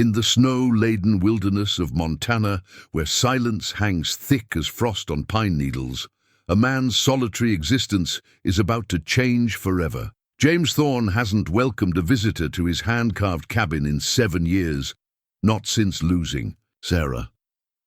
In the snow-laden wilderness of Montana, where silence hangs thick as frost on pine needles, a man's solitary existence is about to change forever. James Thorne hasn't welcomed a visitor to his hand-carved cabin in 7 years, not since losing Sarah.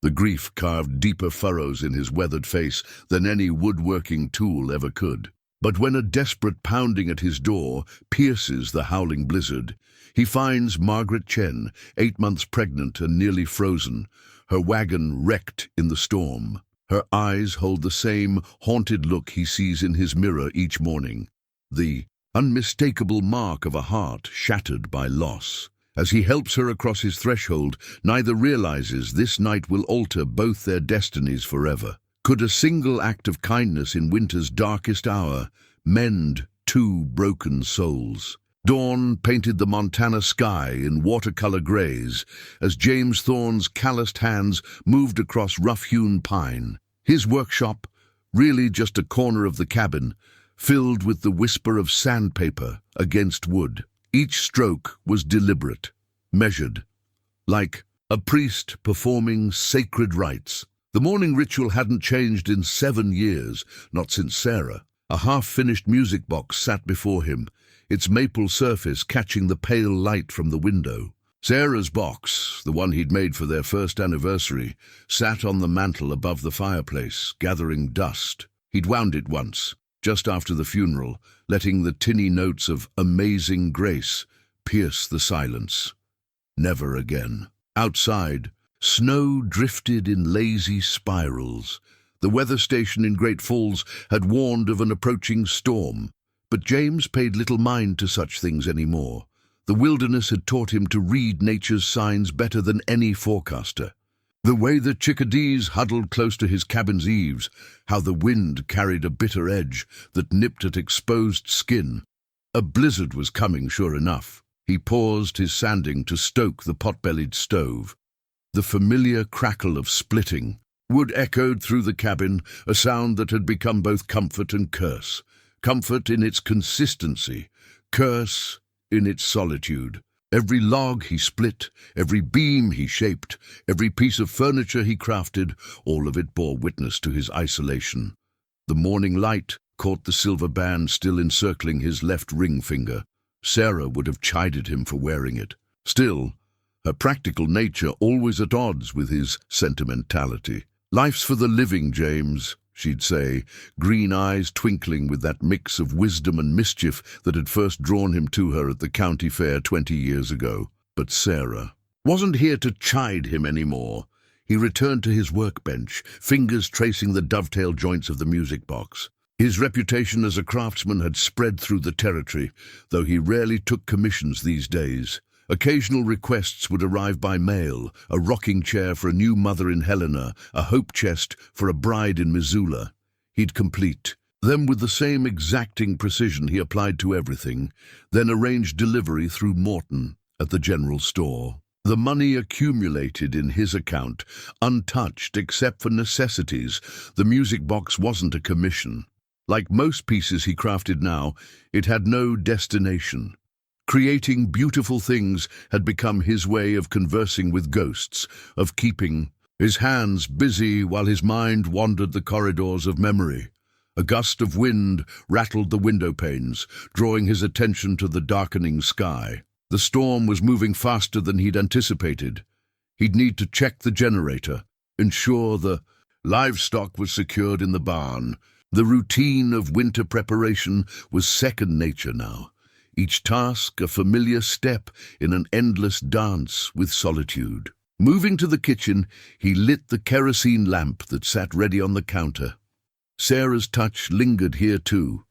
The grief carved deeper furrows in his weathered face than any woodworking tool ever could. But when a desperate pounding at his door pierces the howling blizzard, he finds Margaret Chen, 8 months pregnant and nearly frozen, her wagon wrecked in the storm. Her eyes hold the same haunted look he sees in his mirror each morning, the unmistakable mark of a heart shattered by loss. As he helps her across his threshold, neither realizes this night will alter both their destinies forever. Could a single act of kindness in winter's darkest hour mend 2 broken souls? Dawn painted the Montana sky in watercolor grays as James Thorne's calloused hands moved across rough-hewn pine. His workshop, really just a corner of the cabin, filled with the whisper of sandpaper against wood. Each stroke was deliberate, measured, like a priest performing sacred rites. The morning ritual hadn't changed in 7 years, not since Sarah. A half-finished music box sat before him, its maple surface catching the pale light from the window. Sarah's box, the one he'd made for their first anniversary, sat on the mantel above the fireplace, gathering dust. He'd wound it once, just after the funeral, letting the tinny notes of Amazing Grace pierce the silence. Never again. Outside, snow drifted in lazy spirals. The weather station in Great Falls had warned of an approaching storm, but James paid little mind to such things anymore. The wilderness had taught him to read nature's signs better than any forecaster. The way the chickadees huddled close to his cabin's eaves, how the wind carried a bitter edge that nipped at exposed skin. A blizzard was coming, sure enough. He paused his sanding to stoke the pot-bellied stove. The familiar crackle of splitting. Wood echoed through the cabin, a sound that had become both comfort and curse. Comfort in its consistency, curse in its solitude. Every log he split, every beam he shaped, every piece of furniture he crafted, all of it bore witness to his isolation. The morning light caught the silver band still encircling his left ring finger. Sarah would have chided him for wearing it. Still, her practical nature always at odds with his sentimentality. "Life's for the living, James," she'd say, green eyes twinkling with that mix of wisdom and mischief that had first drawn him to her at the county fair 20 years ago. But Sarah wasn't here to chide him anymore. He returned to his workbench, fingers tracing the dovetail joints of the music box. His reputation as a craftsman had spread through the territory, though he rarely took commissions these days. Occasional requests would arrive by mail, a rocking chair for a new mother in Helena, a hope chest for a bride in Missoula. He'd complete them with the same exacting precision he applied to everything, then arranged delivery through Morton at the general store. The money accumulated in his account, untouched except for necessities. The music box wasn't a commission. Like most pieces he crafted now, it had no destination. Creating beautiful things had become his way of conversing with ghosts, of keeping his hands busy while his mind wandered the corridors of memory. A gust of wind rattled the window panes, drawing his attention to the darkening sky. The storm was moving faster than he'd anticipated. He'd need to check the generator, ensure the livestock was secured in the barn. The routine of winter preparation was second nature now. Each task a familiar step in an endless dance with solitude. Moving to the kitchen, he lit the kerosene lamp that sat ready on the counter. Sarah's touch lingered here too,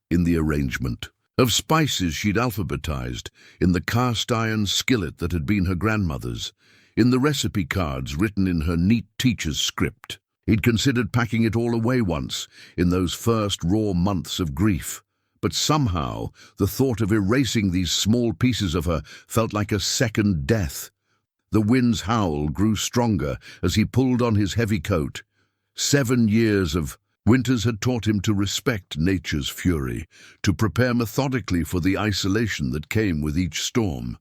in the arrangement. Of spices she'd alphabetized, in the cast-iron skillet that had been her grandmother's, in the recipe cards written in her neat teacher's script. He'd considered packing it all away once, in those first raw months of grief. But somehow, the thought of erasing these small pieces of her felt like a second death. The wind's howl grew stronger as he pulled on his heavy coat. 7 years of winters had taught him to respect nature's fury, to prepare methodically for the isolation that came with each storm.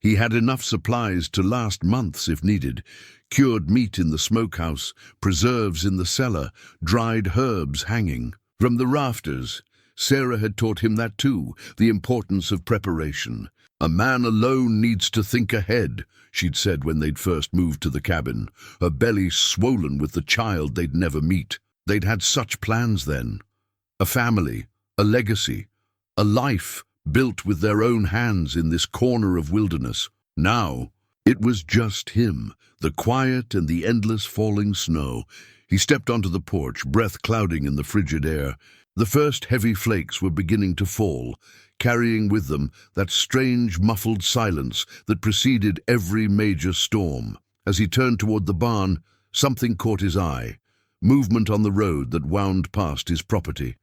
He had enough supplies to last months if needed. Cured meat in the smokehouse, preserves in the cellar, dried herbs hanging from the rafters. Sarah had taught him that too, the importance of preparation. "A man alone needs to think ahead," she'd said when they'd first moved to the cabin, her belly swollen with the child they'd never meet. They'd had such plans then. A family, a legacy, a life built with their own hands in this corner of wilderness. Now, it was just him, the quiet and the endless falling snow. He stepped onto the porch, breath clouding in the frigid air. The first heavy flakes were beginning to fall, carrying with them that strange, muffled silence that preceded every major storm. As he turned toward the barn, something caught his eye. Movement on the road that wound past his property.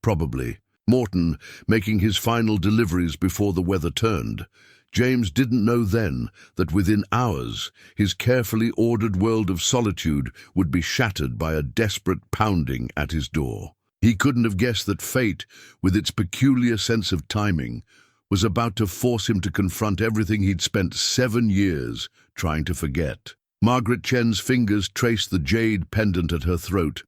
Probably Morton making his final deliveries before the weather turned. James didn't know then that within hours his carefully ordered world of solitude would be shattered by a desperate pounding at his door. He couldn't have guessed that fate, with its peculiar sense of timing, was about to force him to confront everything he'd spent 7 years trying to forget. Margaret Chen's fingers traced the jade pendant at her throat,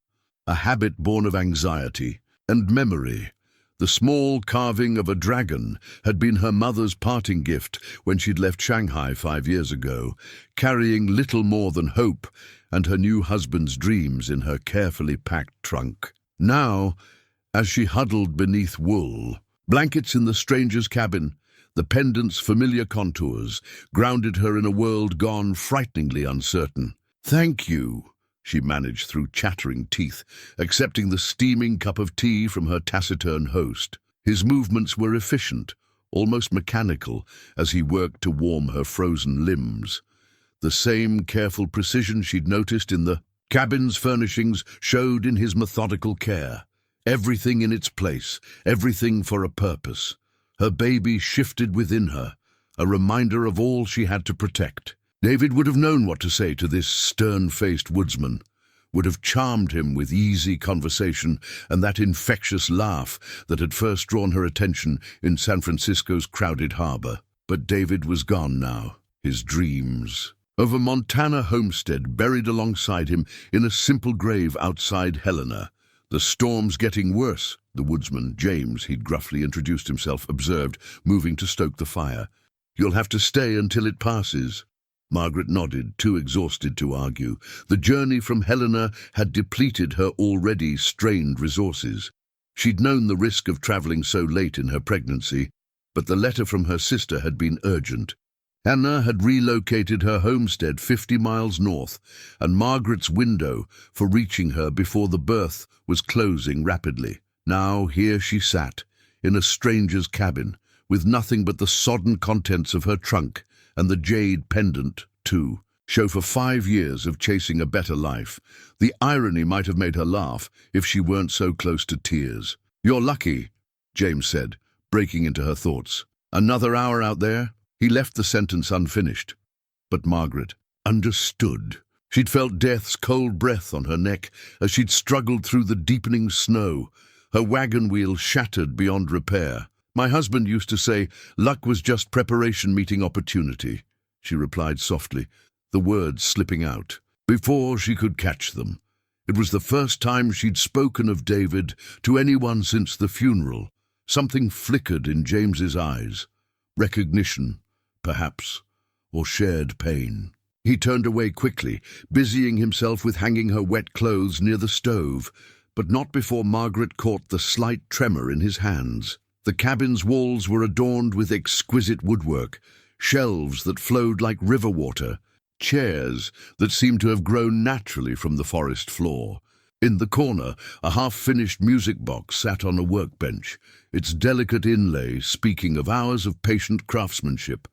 a habit born of anxiety and memory. The small carving of a dragon had been her mother's parting gift when she'd left Shanghai 5 years ago, carrying little more than hope and her new husband's dreams in her carefully packed trunk. Now, as she huddled beneath wool, blankets in the stranger's cabin, the pendant's familiar contours grounded her in a world gone frighteningly uncertain. "Thank you," she managed through chattering teeth, accepting the steaming cup of tea from her taciturn host. His movements were efficient, almost mechanical, as he worked to warm her frozen limbs. The same careful precision she'd noticed in the cabin's furnishings showed in his methodical care. Everything in its place, everything for a purpose. Her baby shifted within her, a reminder of all she had to protect. David would have known what to say to this stern-faced woodsman, would have charmed him with easy conversation and that infectious laugh that had first drawn her attention in San Francisco's crowded harbor. But David was gone now, his dreams. Over Montana homestead buried alongside him in a simple grave outside Helena. "The storm's getting worse," the woodsman, James, he'd gruffly introduced himself, observed, moving to stoke the fire. "You'll have to stay until it passes." Margaret nodded, too exhausted to argue. The journey from Helena had depleted her already strained resources. She'd known the risk of traveling so late in her pregnancy, but the letter from her sister had been urgent. Anna had relocated her homestead 50 miles north, and Margaret's window for reaching her before the birth was closing rapidly. Now here she sat, in a stranger's cabin, with nothing but the sodden contents of her trunk, and the jade pendant, too. Show for 5 years of chasing a better life. The irony might have made her laugh if she weren't so close to tears. "You're lucky," James said, breaking into her thoughts. "Another hour out there?" He left the sentence unfinished. But Margaret understood. She'd felt death's cold breath on her neck as she'd struggled through the deepening snow, her wagon wheel shattered beyond repair. "My husband used to say, luck was just preparation meeting opportunity," she replied softly, the words slipping out, before she could catch them. It was the first time she'd spoken of David to anyone since the funeral. Something flickered in James's eyes. Recognition, perhaps, or shared pain. He turned away quickly, busying himself with hanging her wet clothes near the stove, but not before Margaret caught the slight tremor in his hands. The cabin's walls were adorned with exquisite woodwork, shelves that flowed like river water, chairs that seemed to have grown naturally from the forest floor. In the corner, a half-finished music box sat on a workbench, its delicate inlay speaking of hours of patient craftsmanship.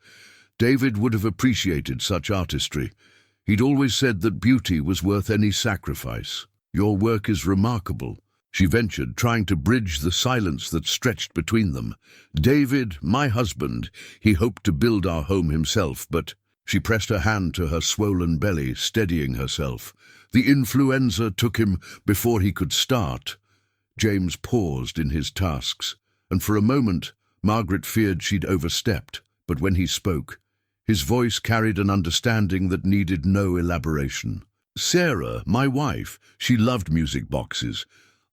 David would have appreciated such artistry. He'd always said that beauty was worth any sacrifice. "Your work is remarkable," she ventured, trying to bridge the silence that stretched between them. "David, my husband, he hoped to build our home himself, but—" She pressed her hand to her swollen belly, steadying herself. "The influenza took him before he could start." James paused in his tasks, and for a moment Margaret feared she'd overstepped. But when he spoke, His voice carried an understanding that needed no elaboration. Sarah, my wife, she loved music boxes.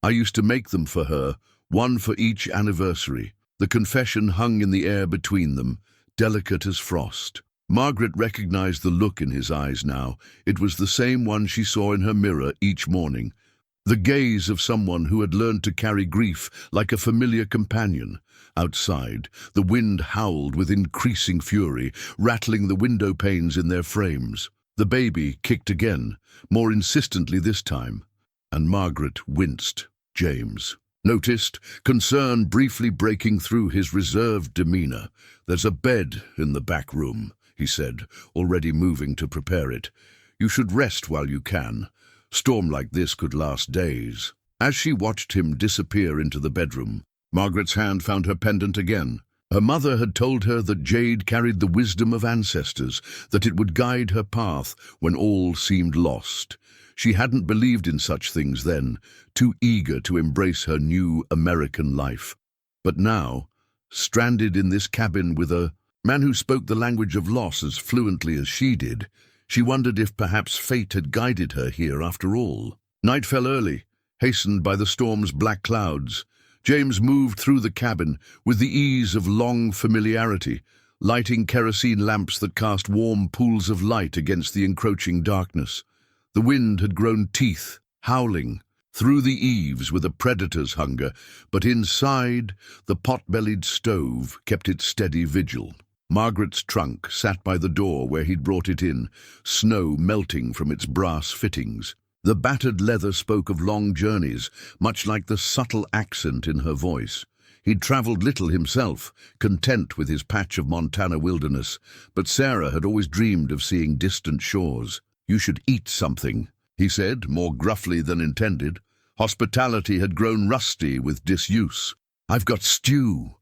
I used to make them for her, one for each anniversary. The confession hung in the air between them, delicate as frost. Margaret recognized the look in his eyes now. It was the same one she saw in her mirror each morning. The gaze of someone who had learned to carry grief like a familiar companion. Outside, the wind howled with increasing fury, rattling the window panes in their frames. The baby kicked again, more insistently this time, and Margaret winced. James noticed, concern briefly breaking through his reserved demeanor. "There's a bed in the back room," he said, already moving to prepare it. "You should rest while you can. Storm like this could last days." As she watched him disappear into the bedroom, Margaret's hand found her pendant again. Her mother had told her that jade carried the wisdom of ancestors, that it would guide her path when all seemed lost. She hadn't believed in such things then, too eager to embrace her new American life. But now, stranded in this cabin with a man who spoke the language of loss as fluently as she did, she wondered if perhaps fate had guided her here after all. Night fell early, hastened by the storm's black clouds. James moved through the cabin with the ease of long familiarity, lighting kerosene lamps that cast warm pools of light against the encroaching darkness. The wind had grown teeth, howling through the eaves with a predator's hunger, but inside, the pot-bellied stove kept its steady vigil. Margaret's trunk sat by the door where he'd brought it in, snow melting from its brass fittings. The battered leather spoke of long journeys, much like the subtle accent in her voice. He'd traveled little himself, content with his patch of Montana wilderness, but Sarah had always dreamed of seeing distant shores. "You should eat something," he said, more gruffly than intended. Hospitality had grown rusty with disuse. "I've got stew."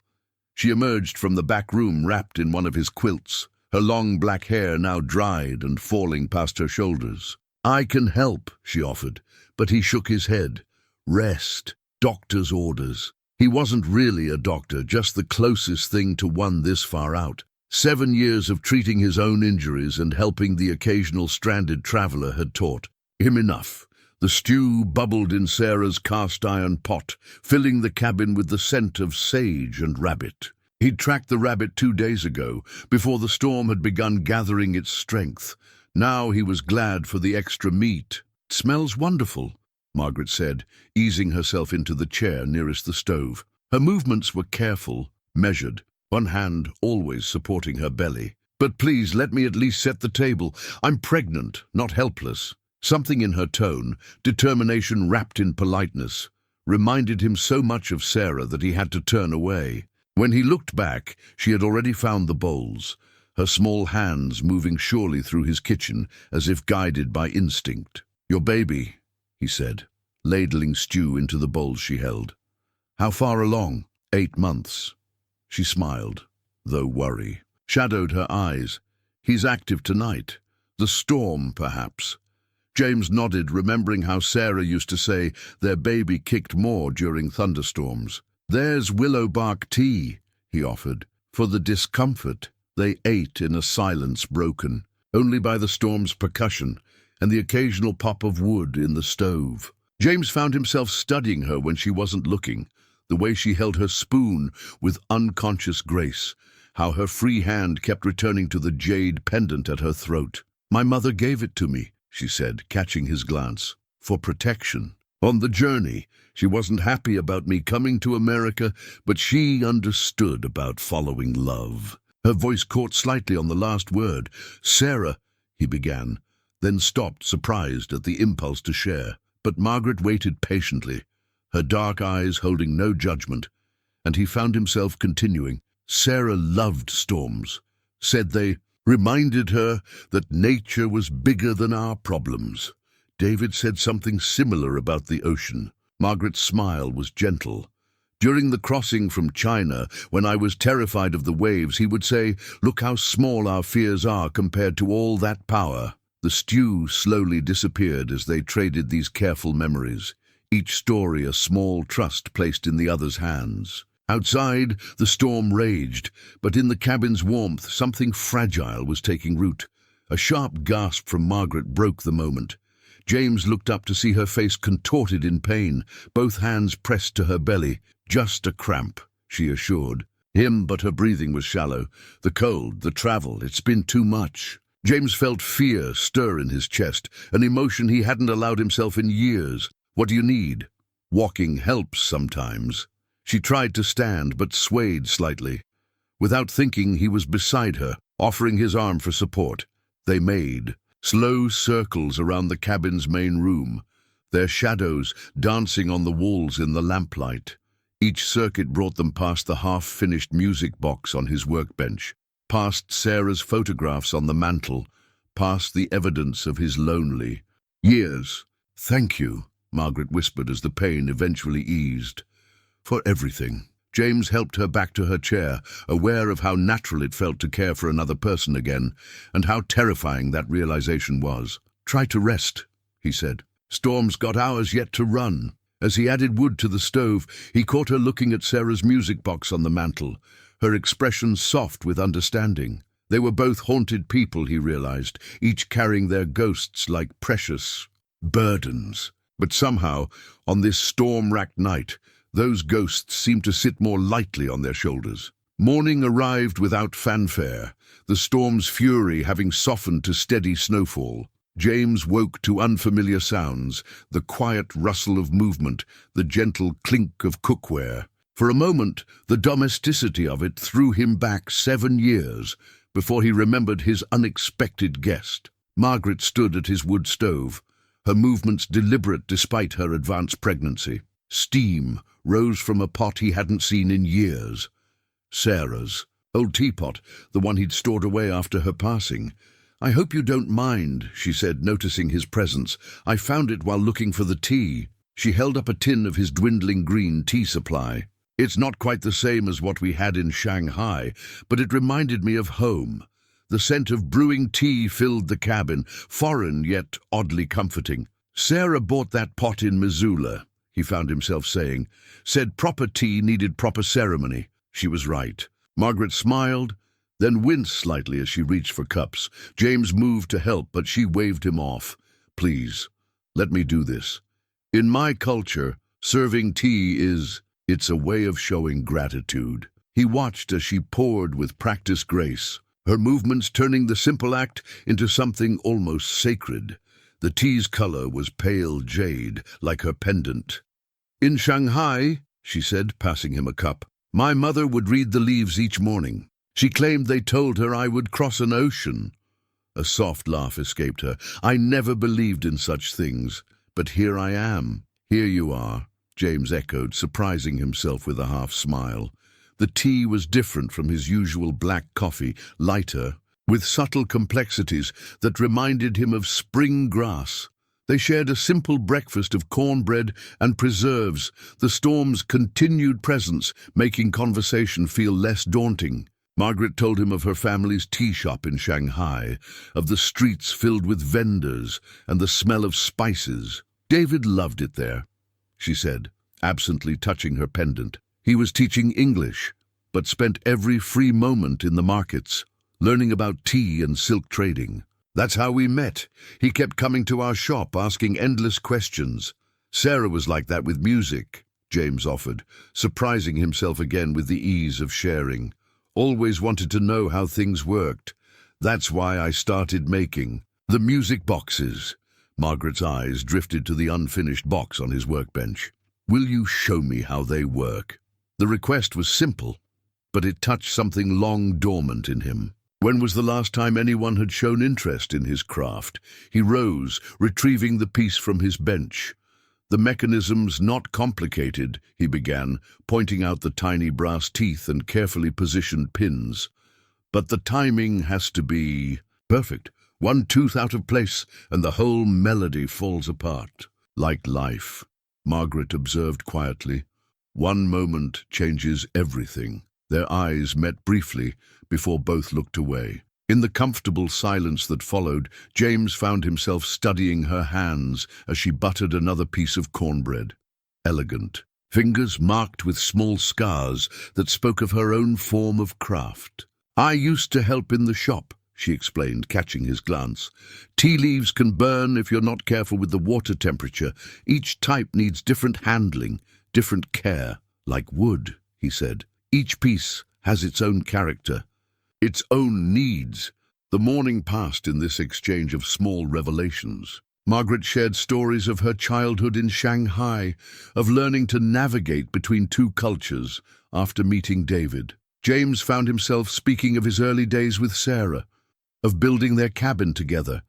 She emerged from the back room wrapped in one of his quilts, her long black hair now dried and falling past her shoulders. "I can help," she offered, but he shook his head. "Rest. Doctor's orders." He wasn't really a doctor, just the closest thing to one this far out. 7 years of treating his own injuries and helping the occasional stranded traveler had taught him enough. The stew bubbled in Sarah's cast-iron pot, filling the cabin with the scent of sage and rabbit. He'd tracked the rabbit 2 days ago, before the storm had begun gathering its strength. Now he was glad for the extra meat. "It smells wonderful," Margaret said, easing herself into the chair nearest the stove. Her movements were careful, measured, one hand always supporting her belly. "But please let me at least set the table. I'm pregnant, not helpless." Something in her tone, determination wrapped in politeness, reminded him so much of Sarah that he had to turn away. When he looked back, she had already found the bowls, her small hands moving surely through his kitchen as if guided by instinct. "Your baby," he said, ladling stew into the bowls she held. "How far along?" 8 months. She smiled, though worry shadowed her eyes. "He's active tonight. The storm, perhaps." James nodded, remembering how Sarah used to say their baby kicked more during thunderstorms. "There's willow bark tea," he offered, for the discomfort. They ate in a silence broken only by the storm's percussion and the occasional pop of wood in the stove. James found himself studying her when she wasn't looking, the way she held her spoon with unconscious grace, how her free hand kept returning to the jade pendant at her throat. "My mother gave it to me," she said, catching his glance, "for protection. On the journey, she wasn't happy about me coming to America, but she understood about following love." Her voice caught slightly on the last word. "Sarah," he began, then stopped, surprised at the impulse to share. But Margaret waited patiently, her dark eyes holding no judgment, and he found himself continuing. "Sarah loved storms, said they reminded her that nature was bigger than our problems. David said something similar about the ocean." Margaret's smile was gentle. "During the crossing from China, when I was terrified of the waves, he would say, 'Look how small our fears are compared to all that power.'" The stew slowly disappeared as they traded these careful memories, each story a small trust placed in the other's hands. Outside, the storm raged, but in the cabin's warmth, something fragile was taking root. A sharp gasp from Margaret broke the moment. James looked up to see her face contorted in pain, both hands pressed to her belly. "Just a cramp," she assured him, but her breathing was shallow. "The cold, the travel, it's been too much." James felt fear stir in his chest, an emotion he hadn't allowed himself in years. "What do you need?" "Walking helps sometimes." She tried to stand, but swayed slightly. Without thinking, he was beside her, offering his arm for support. They made slow circles around the cabin's main room, their shadows dancing on the walls in the lamplight. Each circuit brought them past the half-finished music box on his workbench, past Sarah's photographs on the mantel, past the evidence of his lonely years. "Thank you," Margaret whispered as the pain eventually eased. "For everything." James helped her back to her chair, aware of how natural it felt to care for another person again, and how terrifying that realization was. "Try to rest," he said. "Storm's got hours yet to run." As he added wood to the stove, he caught her looking at Sarah's music box on the mantel, her expression soft with understanding. They were both haunted people, he realized, each carrying their ghosts like precious burdens. But somehow, on this storm-racked night, those ghosts seemed to sit more lightly on their shoulders. Morning arrived without fanfare, the storm's fury having softened to steady snowfall. James woke to unfamiliar sounds, the quiet rustle of movement, the gentle clink of cookware. For a moment, the domesticity of it threw him back 7 years before he remembered his unexpected guest. Margaret stood at his wood stove, her movements deliberate despite her advanced pregnancy. Steam rose from a pot he hadn't seen in years. Sarah's old teapot, the one he'd stored away after her passing. "I hope you don't mind," she said, noticing his presence. "I found it while looking for the tea." She held up a tin of his dwindling green tea supply. "It's not quite the same as what we had in Shanghai, but it reminded me of home." The scent of brewing tea filled the cabin, foreign yet oddly comforting. "Sarah bought that pot in Missoula," he found himself saying. "Said proper tea needed proper ceremony." She was right. Margaret smiled, then winced slightly as she reached for cups. James moved to help, but she waved him off. "Please, let me do this. In my culture, serving tea it's a way of showing gratitude." He watched as she poured with practiced grace, her movements turning the simple act into something almost sacred. The tea's color was pale jade, like her pendant. "In Shanghai," she said, passing him a cup, "my mother would read the leaves each morning. She claimed they told her I would cross an ocean." A soft laugh escaped her. "I never believed in such things, but here I am." "Here you are," James echoed, surprising himself with a half-smile. The tea was different from his usual black coffee, lighter, with subtle complexities that reminded him of spring grass. They shared a simple breakfast of cornbread and preserves, the storm's continued presence making conversation feel less daunting. Margaret told him of her family's tea shop in Shanghai, of the streets filled with vendors and the smell of spices. "David loved it there," she said, absently touching her pendant. "He was teaching English, but spent every free moment in the markets, learning about tea and silk trading. That's how we met. He kept coming to our shop, asking endless questions. Sarah was like that with music," James offered, surprising himself again with the ease of sharing. "Always wanted to know how things worked. That's why I started making the music boxes." Margaret's eyes drifted to the unfinished box on his workbench. "Will you show me how they work?" The request was simple, but it touched something long dormant in him. When was the last time anyone had shown interest in his craft? He rose, retrieving the piece from his bench. "The mechanism's not complicated," he began, pointing out the tiny brass teeth and carefully positioned pins. "But the timing has to be perfect. One tooth out of place, and the whole melody falls apart. Like life," Margaret observed quietly. "One moment changes everything." Their eyes met briefly before both looked away. In the comfortable silence that followed, James found himself studying her hands as she buttered another piece of cornbread. Elegant, fingers marked with small scars that spoke of her own form of craft. "I used to help in the shop," she explained, catching his glance. "Tea leaves can burn if you're not careful with the water temperature. Each type needs different handling, different care. Like wood," he said. "Each piece has its own character, its own needs." The morning passed in this exchange of small revelations. Margaret shared stories of her childhood in Shanghai, of learning to navigate between two cultures after meeting David. James found himself speaking of his early days with Sarah, of building their cabin together,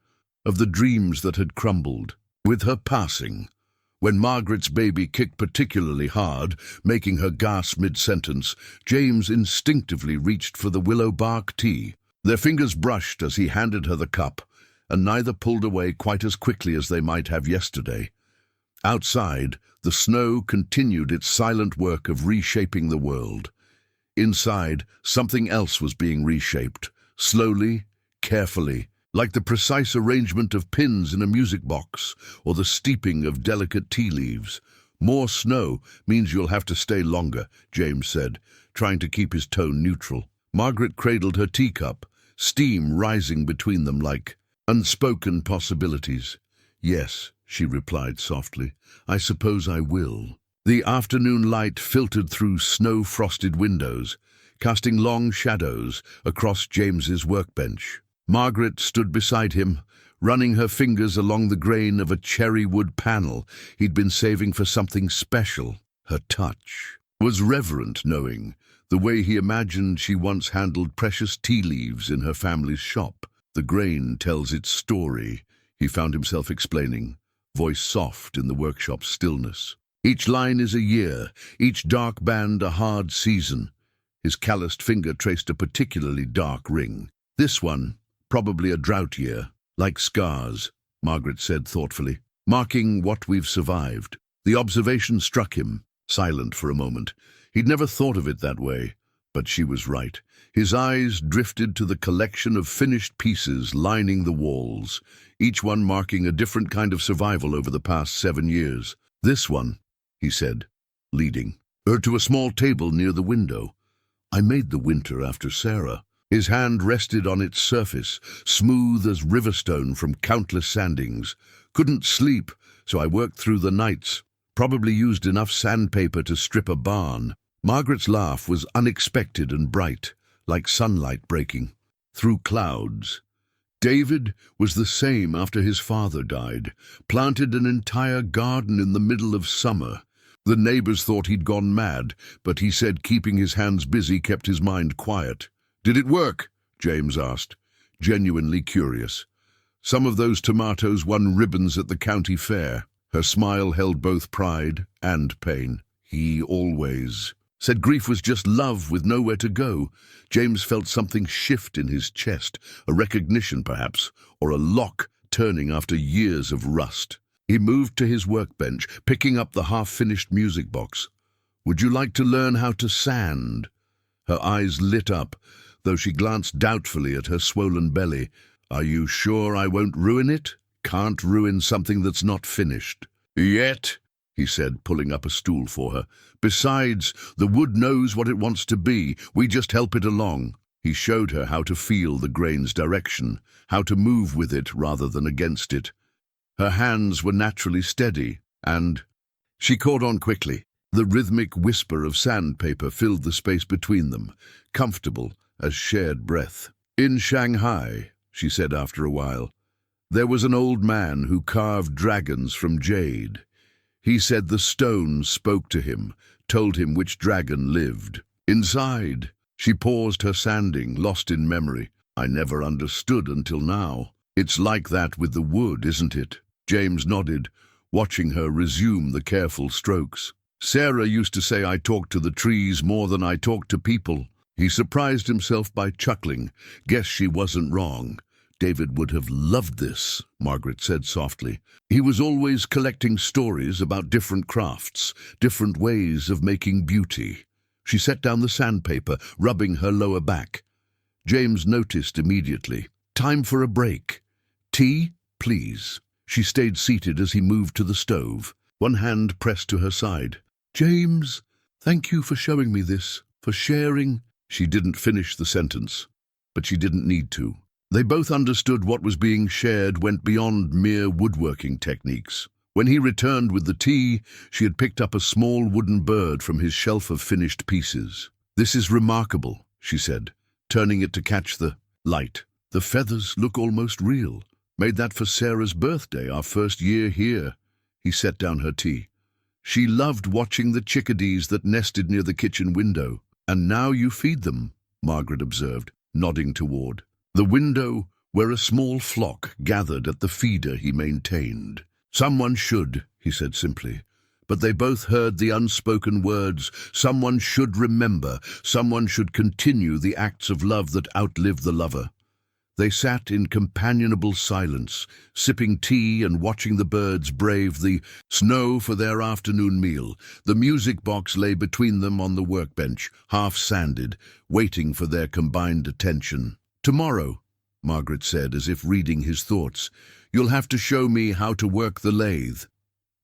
of the dreams that had crumbled. With her passing, when Margaret's baby kicked particularly hard, making her gasp mid-sentence, James instinctively reached for the willow bark tea. Their fingers brushed as he handed her the cup, and neither pulled away quite as quickly as they might have yesterday. Outside, the snow continued its silent work of reshaping the world. Inside, something else was being reshaped, slowly, carefully, like the precise arrangement of pins in a music box or the steeping of delicate tea leaves. "More snow means you'll have to stay longer," James said, trying to keep his tone neutral. Margaret cradled her teacup, steam rising between them like unspoken possibilities. "Yes," she replied softly, "I suppose I will." The afternoon light filtered through snow-frosted windows, casting long shadows across James's workbench. Margaret stood beside him, running her fingers along the grain of a cherry wood panel he'd been saving for something special. Her touch was reverent, knowing the way he imagined she once handled precious tea leaves in her family's shop. "The grain tells its story," he found himself explaining, voice soft in the workshop's stillness. "Each line is a year, each dark band a hard season." His calloused finger traced a particularly dark ring. "This one, probably a drought year, like scars," Margaret said thoughtfully, "marking what we've survived." The observation struck him, silent for a moment. He'd never thought of it that way, but she was right. His eyes drifted to the collection of finished pieces lining the walls, each one marking a different kind of survival over the past 7 years. "This one," he said, leading her to a small table near the window. "I made the winter after Sarah." His hand rested on its surface, smooth as riverstone from countless sandings. "Couldn't sleep, so I worked through the nights. Probably used enough sandpaper to strip a barn." Margaret's laugh was unexpected and bright, like sunlight breaking through clouds. David was the same after his father died, planted an entire garden in the middle of summer. The neighbors thought he'd gone mad, but he said keeping his hands busy kept his mind quiet. "Did it work?" James asked, genuinely curious. "Some of those tomatoes won ribbons at the county fair." Her smile held both pride and pain. "He always said grief was just love with nowhere to go." James felt something shift in his chest, a recognition perhaps, or a lock turning after years of rust. He moved to his workbench, picking up the half-finished music box. "Would you like to learn how to sand?" Her eyes lit up, though she glanced doubtfully at her swollen belly. "Are you sure I won't ruin it?" "Can't ruin something that's not finished." "Yet," he said, pulling up a stool for her. "Besides, the wood knows what it wants to be. We just help it along." He showed her how to feel the grain's direction, how to move with it rather than against it. Her hands were naturally steady, and she caught on quickly. The rhythmic whisper of sandpaper filled the space between them, comfortable as shared breath. "In Shanghai," she said after a while, "there was an old man who carved dragons from jade. He said the stone spoke to him, told him which dragon lived. Inside." She paused her sanding, lost in memory. "I never understood until now." "It's like that with the wood, isn't it?" James nodded, watching her resume the careful strokes. "Sarah used to say I talked to the trees more than I talked to people." He surprised himself by chuckling. Guess she wasn't wrong. "David would have loved this," Margaret said softly. "He was always collecting stories about different crafts, different ways of making beauty." She set down the sandpaper, rubbing her lower back. James noticed immediately. "Time for a break. Tea, please." She stayed seated as he moved to the stove, one hand pressed to her side. "James, thank you for showing me this, for sharing." She didn't finish the sentence, but she didn't need to. They both understood what was being shared went beyond mere woodworking techniques. When he returned with the tea, she had picked up a small wooden bird from his shelf of finished pieces. "This is remarkable," she said, turning it to catch the light. "The feathers look almost real. Made that for Sarah's birthday, our first year here." He set down her tea. "She loved watching the chickadees that nested near the kitchen window. And now you feed them," Margaret observed, nodding toward the window where a small flock gathered at the feeder he maintained. "Someone should," he said simply. But they both heard the unspoken words, someone should remember, someone should continue the acts of love that outlived the lover. They sat in companionable silence, sipping tea and watching the birds brave the snow for their afternoon meal. The music box lay between them on the workbench, half sanded, waiting for their combined attention. "Tomorrow," Margaret said, as if reading his thoughts, "you'll have to show me how to work the lathe."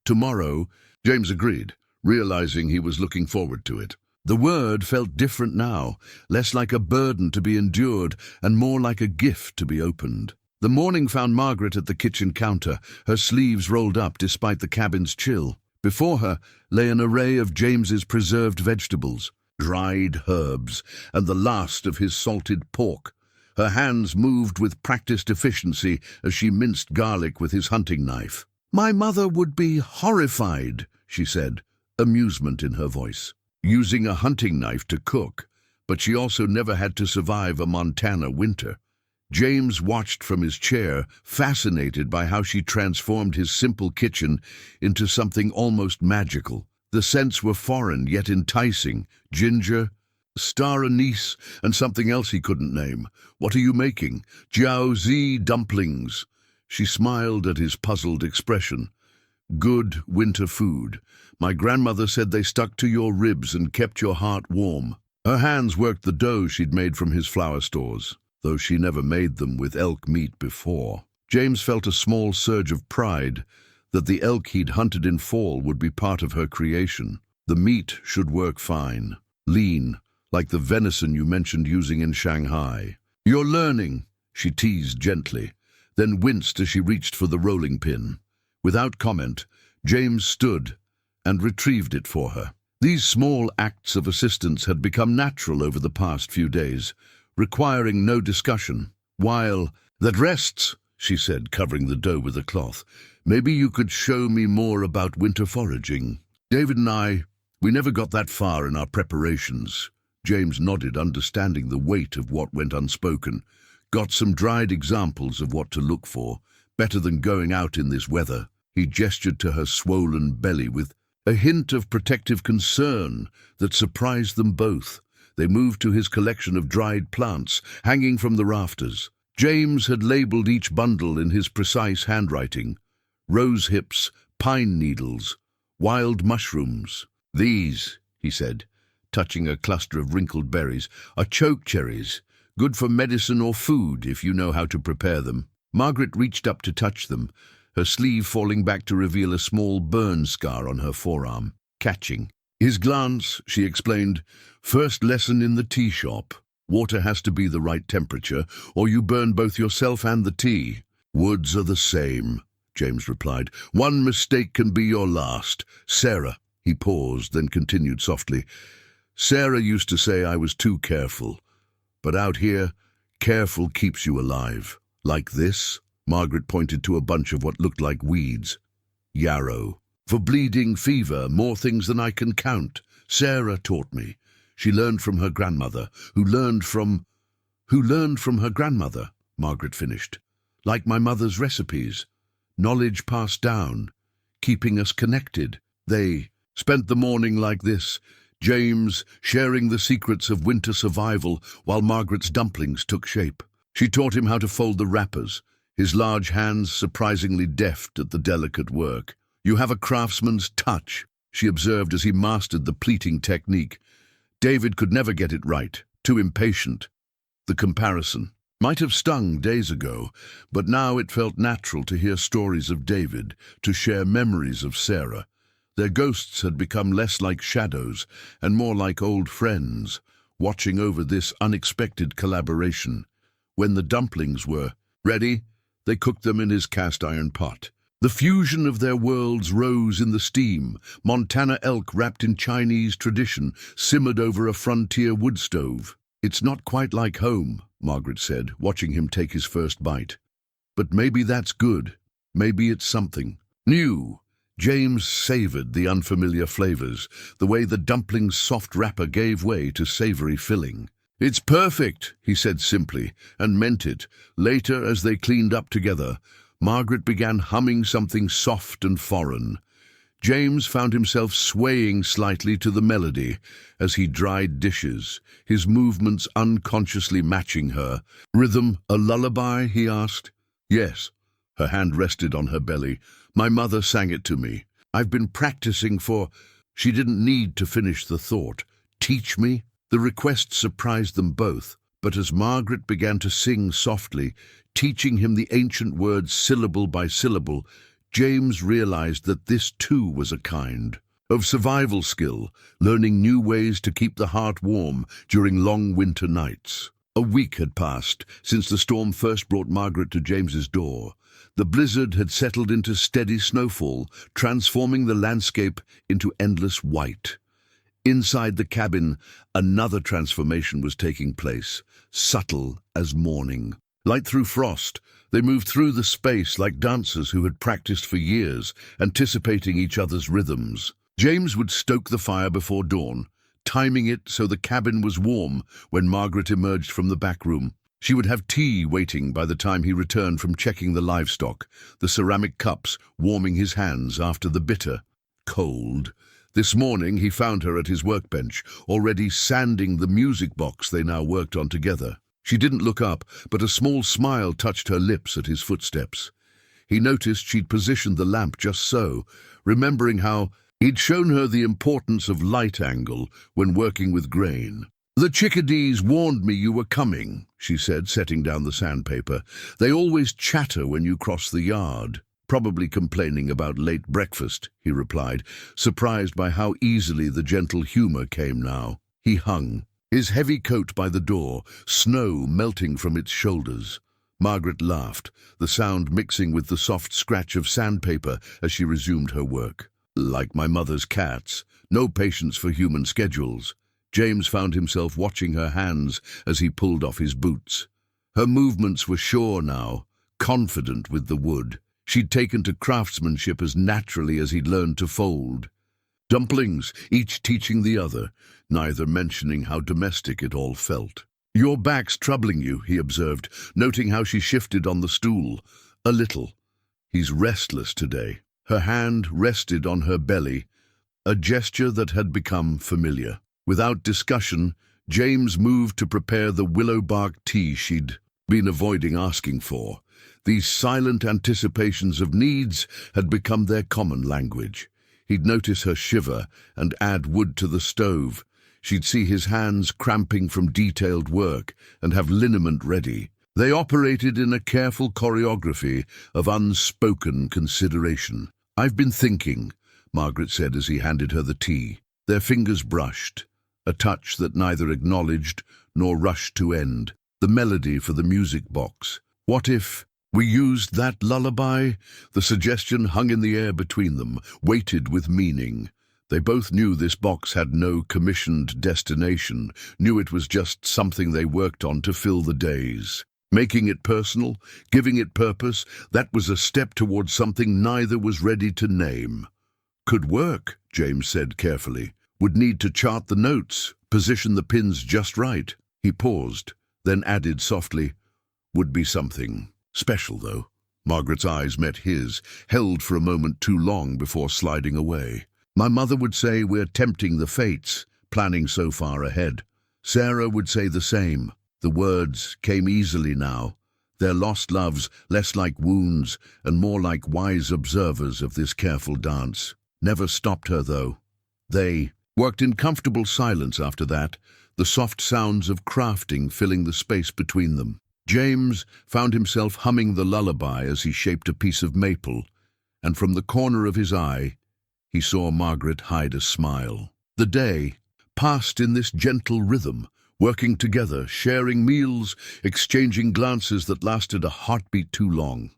"Tomorrow," James agreed, realizing he was looking forward to it. The word felt different now, less like a burden to be endured and more like a gift to be opened. The morning found Margaret at the kitchen counter, her sleeves rolled up despite the cabin's chill. Before her lay an array of James's preserved vegetables, dried herbs, and the last of his salted pork. Her hands moved with practiced efficiency as she minced garlic with his hunting knife. "My mother would be horrified," she said, amusement in her voice. Using a hunting knife to cook, but she also never had to survive a Montana winter. James watched from his chair, fascinated by how she transformed his simple kitchen into something almost magical. The scents were foreign yet enticing: ginger, star anise, and something else he couldn't name. "What are you making?" "Jiaozi dumplings." She smiled at his puzzled expression. "Good winter food. My grandmother said they stuck to your ribs and kept your heart warm." Her hands worked the dough she'd made from his flour stores, though she never made them with elk meat before. James felt a small surge of pride that the elk he'd hunted in fall would be part of her creation. The meat should work fine, lean, like the venison you mentioned using in Shanghai. "You're learning," she teased gently, then winced as she reached for the rolling pin. Without comment, James stood and retrieved it for her. These small acts of assistance had become natural over the past few days, requiring no discussion. "While that rests," she said, covering the dough with a cloth, "maybe you could show me more about winter foraging. David and we never got that far in our preparations." James nodded, understanding the weight of what went unspoken. "Got some dried examples of what to look for. Better than going out in this weather." He gestured to her swollen belly with a hint of protective concern that surprised them both. They moved to his collection of dried plants hanging from the rafters. James had labeled each bundle in his precise handwriting: rose hips, pine needles, wild mushrooms. "These," he said, touching a cluster of wrinkled berries, "are choke cherries, good for medicine or food if you know how to prepare them." Margaret reached up to touch them, her sleeve falling back to reveal a small burn scar on her forearm. Catching his glance, she explained, "First lesson in the tea shop. Water has to be the right temperature, or you burn both yourself and the tea." "Woods are the same," James replied. "One mistake can be your last. Sarah," he paused, then continued softly, "Sarah used to say I was too careful. But out here, careful keeps you alive. Like this." Margaret pointed to a bunch of what looked like weeds. "Yarrow. For bleeding, fever, more things than I can count. Sarah taught me. She learned from her grandmother, who learned from her grandmother," Margaret finished. "Like my mother's recipes. Knowledge passed down, keeping us connected." They spent the morning like this, James sharing the secrets of winter survival while Margaret's dumplings took shape. She taught him how to fold the wrappers, his large hands surprisingly deft at the delicate work. "You have a craftsman's touch," she observed as he mastered the pleating technique. David could never get it right, too impatient. The comparison might have stung days ago, but now it felt natural to hear stories of David, to share memories of Sarah. Their ghosts had become less like shadows and more like old friends, watching over this unexpected collaboration. When the dumplings were ready, they cooked them in his cast-iron pot. The fusion of their worlds rose in the steam. Montana elk wrapped in Chinese tradition simmered over a frontier wood stove. "It's not quite like home," Margaret said, watching him take his first bite. "But maybe that's good. Maybe it's something new." James savored the unfamiliar flavors, the way the dumpling's soft wrapper gave way to savory filling. "It's perfect," he said simply, and meant it. Later, as they cleaned up together, Margaret began humming something soft and foreign. James found himself swaying slightly to the melody as he dried dishes, his movements unconsciously matching her. "Rhythm, a lullaby?" he asked. "Yes." Her hand rested on her belly. "My mother sang it to me. I've been practicing for—" She didn't need to finish the thought. "Teach me?" The request surprised them both, but as Margaret began to sing softly, teaching him the ancient words syllable by syllable, James realized that this too was a kind of survival skill, learning new ways to keep the heart warm during long winter nights. A week had passed since the storm first brought Margaret to James's door. The blizzard had settled into steady snowfall, transforming the landscape into endless white. Inside the cabin, another transformation was taking place, subtle as morning. Light through frost, they moved through the space like dancers who had practiced for years, anticipating each other's rhythms. James would stoke the fire before dawn, timing it so the cabin was warm when Margaret emerged from the back room. She would have tea waiting by the time he returned from checking the livestock, the ceramic cups warming his hands after the bitter cold. This morning he found her at his workbench, already sanding the music box they now worked on together. She didn't look up, but a small smile touched her lips at his footsteps. He noticed she'd positioned the lamp just so, remembering how he'd shown her the importance of light angle when working with grain. "The chickadees warned me you were coming," she said, setting down the sandpaper. "They always chatter when you cross the yard." "Probably complaining about late breakfast," he replied, surprised by how easily the gentle humor came now. He hung, his heavy coat by the door, snow melting from its shoulders. Margaret laughed, the sound mixing with the soft scratch of sandpaper as she resumed her work. "Like my mother's cats, no patience for human schedules." James found himself watching her hands as he pulled off his boots. Her movements were sure now, confident with the wood. She'd taken to craftsmanship as naturally as he'd learned to fold. Dumplings, each teaching the other, neither mentioning how domestic it all felt. "Your back's troubling you," he observed, noting how she shifted on the stool. "A little." "He's restless today." Her hand rested on her belly, a gesture that had become familiar. Without discussion, James moved to prepare the willow bark tea she'd been avoiding asking for. These silent anticipations of needs had become their common language. He'd notice her shiver and add wood to the stove. She'd see his hands cramping from detailed work and have liniment ready. They operated in a careful choreography of unspoken consideration. "I've been thinking," Margaret said as he handed her the tea. Their fingers brushed, a touch that neither acknowledged nor rushed to end. The melody for the music box. "What if we used that lullaby?" The suggestion hung in the air between them, weighted with meaning. They both knew this box had no commissioned destination, knew it was just something they worked on to fill the days. Making it personal, giving it purpose, that was a step towards something neither was ready to name. "Could work," James said carefully. "Would need to chart the notes, position the pins just right." He paused, then added softly, "Would be something special, though." Margaret's eyes met his, held for a moment too long before sliding away. "My mother would say we're tempting the fates, planning so far ahead. Sarah would say the same." The words came easily now, their lost loves less like wounds and more like wise observers of this careful dance. Never stopped her, though. They worked in comfortable silence after that, the soft sounds of crafting filling the space between them. James found himself humming the lullaby as he shaped a piece of maple, and from the corner of his eye, He saw Margaret hide a smile. The day passed in this gentle rhythm, working together, sharing meals, exchanging glances that lasted a heartbeat too long.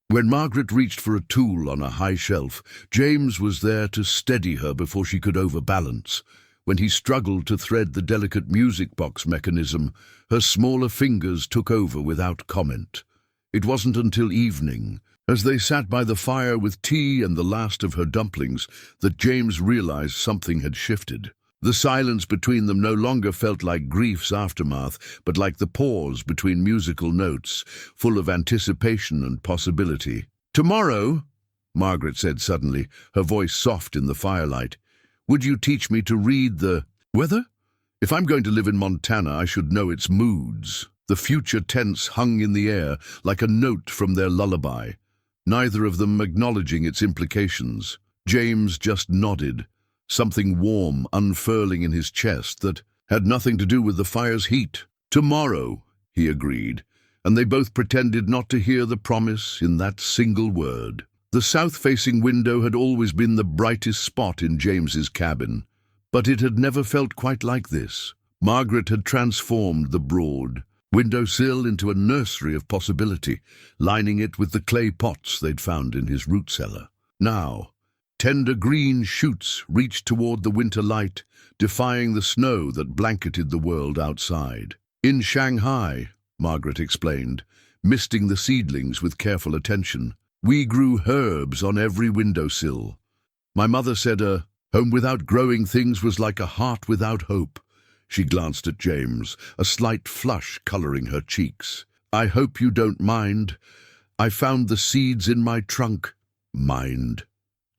When Margaret reached for a tool on a high shelf, James was there to steady her before she could overbalance. When he struggled to thread the delicate music box mechanism, her smaller fingers took over without comment. It wasn't until evening, as they sat by the fire with tea and the last of her dumplings, that James realized something had shifted. The silence between them no longer felt like grief's aftermath, but like the pause between musical notes, full of anticipation and possibility. "Tomorrow," Margaret said suddenly, her voice soft in the firelight, "would you teach me to read the weather? If I'm going to live in Montana, I should know its moods." The future tense hung in the air like a note from their lullaby, neither of them acknowledging its implications. James just nodded, something warm unfurling in his chest that had nothing to do with the fire's heat. "Tomorrow," he agreed, and they both pretended not to hear the promise in that single word. The south-facing window had always been the brightest spot in James's cabin, but it had never felt quite like this. Margaret had transformed the broad windowsill into a nursery of possibility, lining it with the clay pots they'd found in his root cellar. Now, tender green shoots reached toward the winter light, defying the snow that blanketed the world outside. "In Shanghai," Margaret explained, misting the seedlings with careful attention, "we grew herbs on every windowsill. My mother said a home without growing things was like a heart without hope." She glanced at James, a slight flush coloring her cheeks. "I hope you don't mind. I found the seeds in my trunk." "Mind?"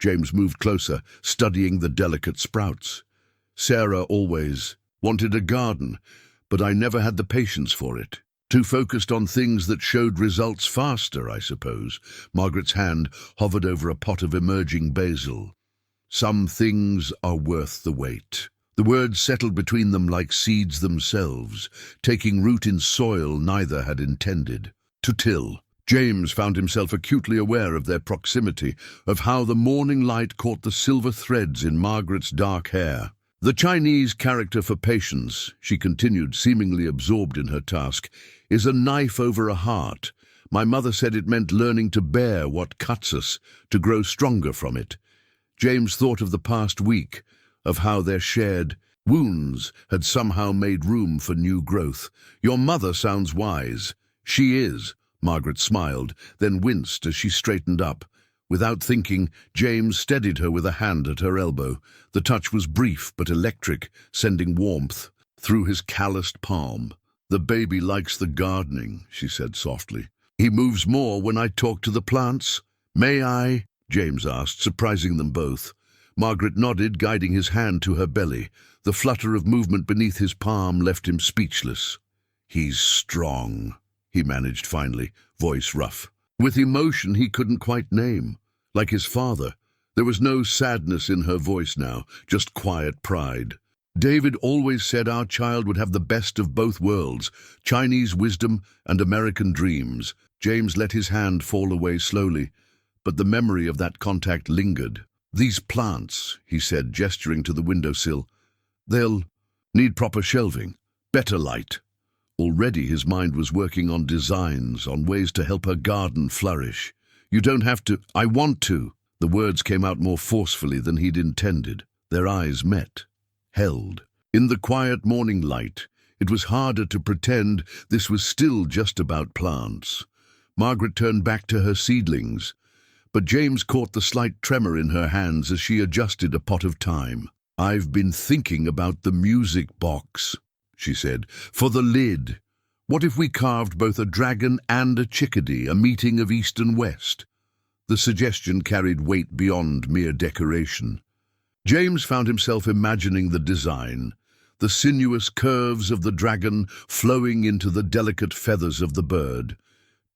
James moved closer, studying the delicate sprouts. "Sarah always wanted a garden, but I never had the patience for it. Too focused on things that showed results faster, I suppose." Margaret's hand hovered over a pot of emerging basil. "Some things are worth the wait." The words settled between them like seeds themselves, taking root in soil neither had intended to till. James found himself acutely aware of their proximity, of how the morning light caught the silver threads in Margaret's dark hair. "The Chinese character for patience," she continued, seemingly absorbed in her task, "is a knife over a heart. My mother said it meant learning to bear what cuts us, to grow stronger from it." James thought of the past week, of how their shared wounds had somehow made room for new growth. "Your mother sounds wise." "She is." Margaret smiled, then winced as she straightened up. Without thinking, James steadied her with a hand at her elbow. The touch was brief but electric, sending warmth through his calloused palm. "The baby likes the gardening," she said softly. "He moves more when I talk to the plants." "May I?" James asked, surprising them both. Margaret nodded, guiding his hand to her belly. The flutter of movement beneath his palm left him speechless. "He's strong," he managed finally, voice rough, with emotion he couldn't quite name. Like his father, there was no sadness in her voice now, just quiet pride. "David always said our child would have the best of both worlds, Chinese wisdom and American dreams." James let his hand fall away slowly, but the memory of that contact lingered. "These plants," he said, gesturing to the windowsill, "they'll need proper shelving, better light." Already his mind was working on designs, on ways to help her garden flourish. "You don't have to." "I want to." The words came out more forcefully than he'd intended. Their eyes met, held. In the quiet morning light, it was harder to pretend this was still just about plants. Margaret turned back to her seedlings, but James caught the slight tremor in her hands as she adjusted a pot of thyme. "I've been thinking about the music box," she said, "for the lid. What if we carved both a dragon and a chickadee, a meeting of East and West?" The suggestion carried weight beyond mere decoration. James found himself imagining the design, the sinuous curves of the dragon flowing into the delicate feathers of the bird.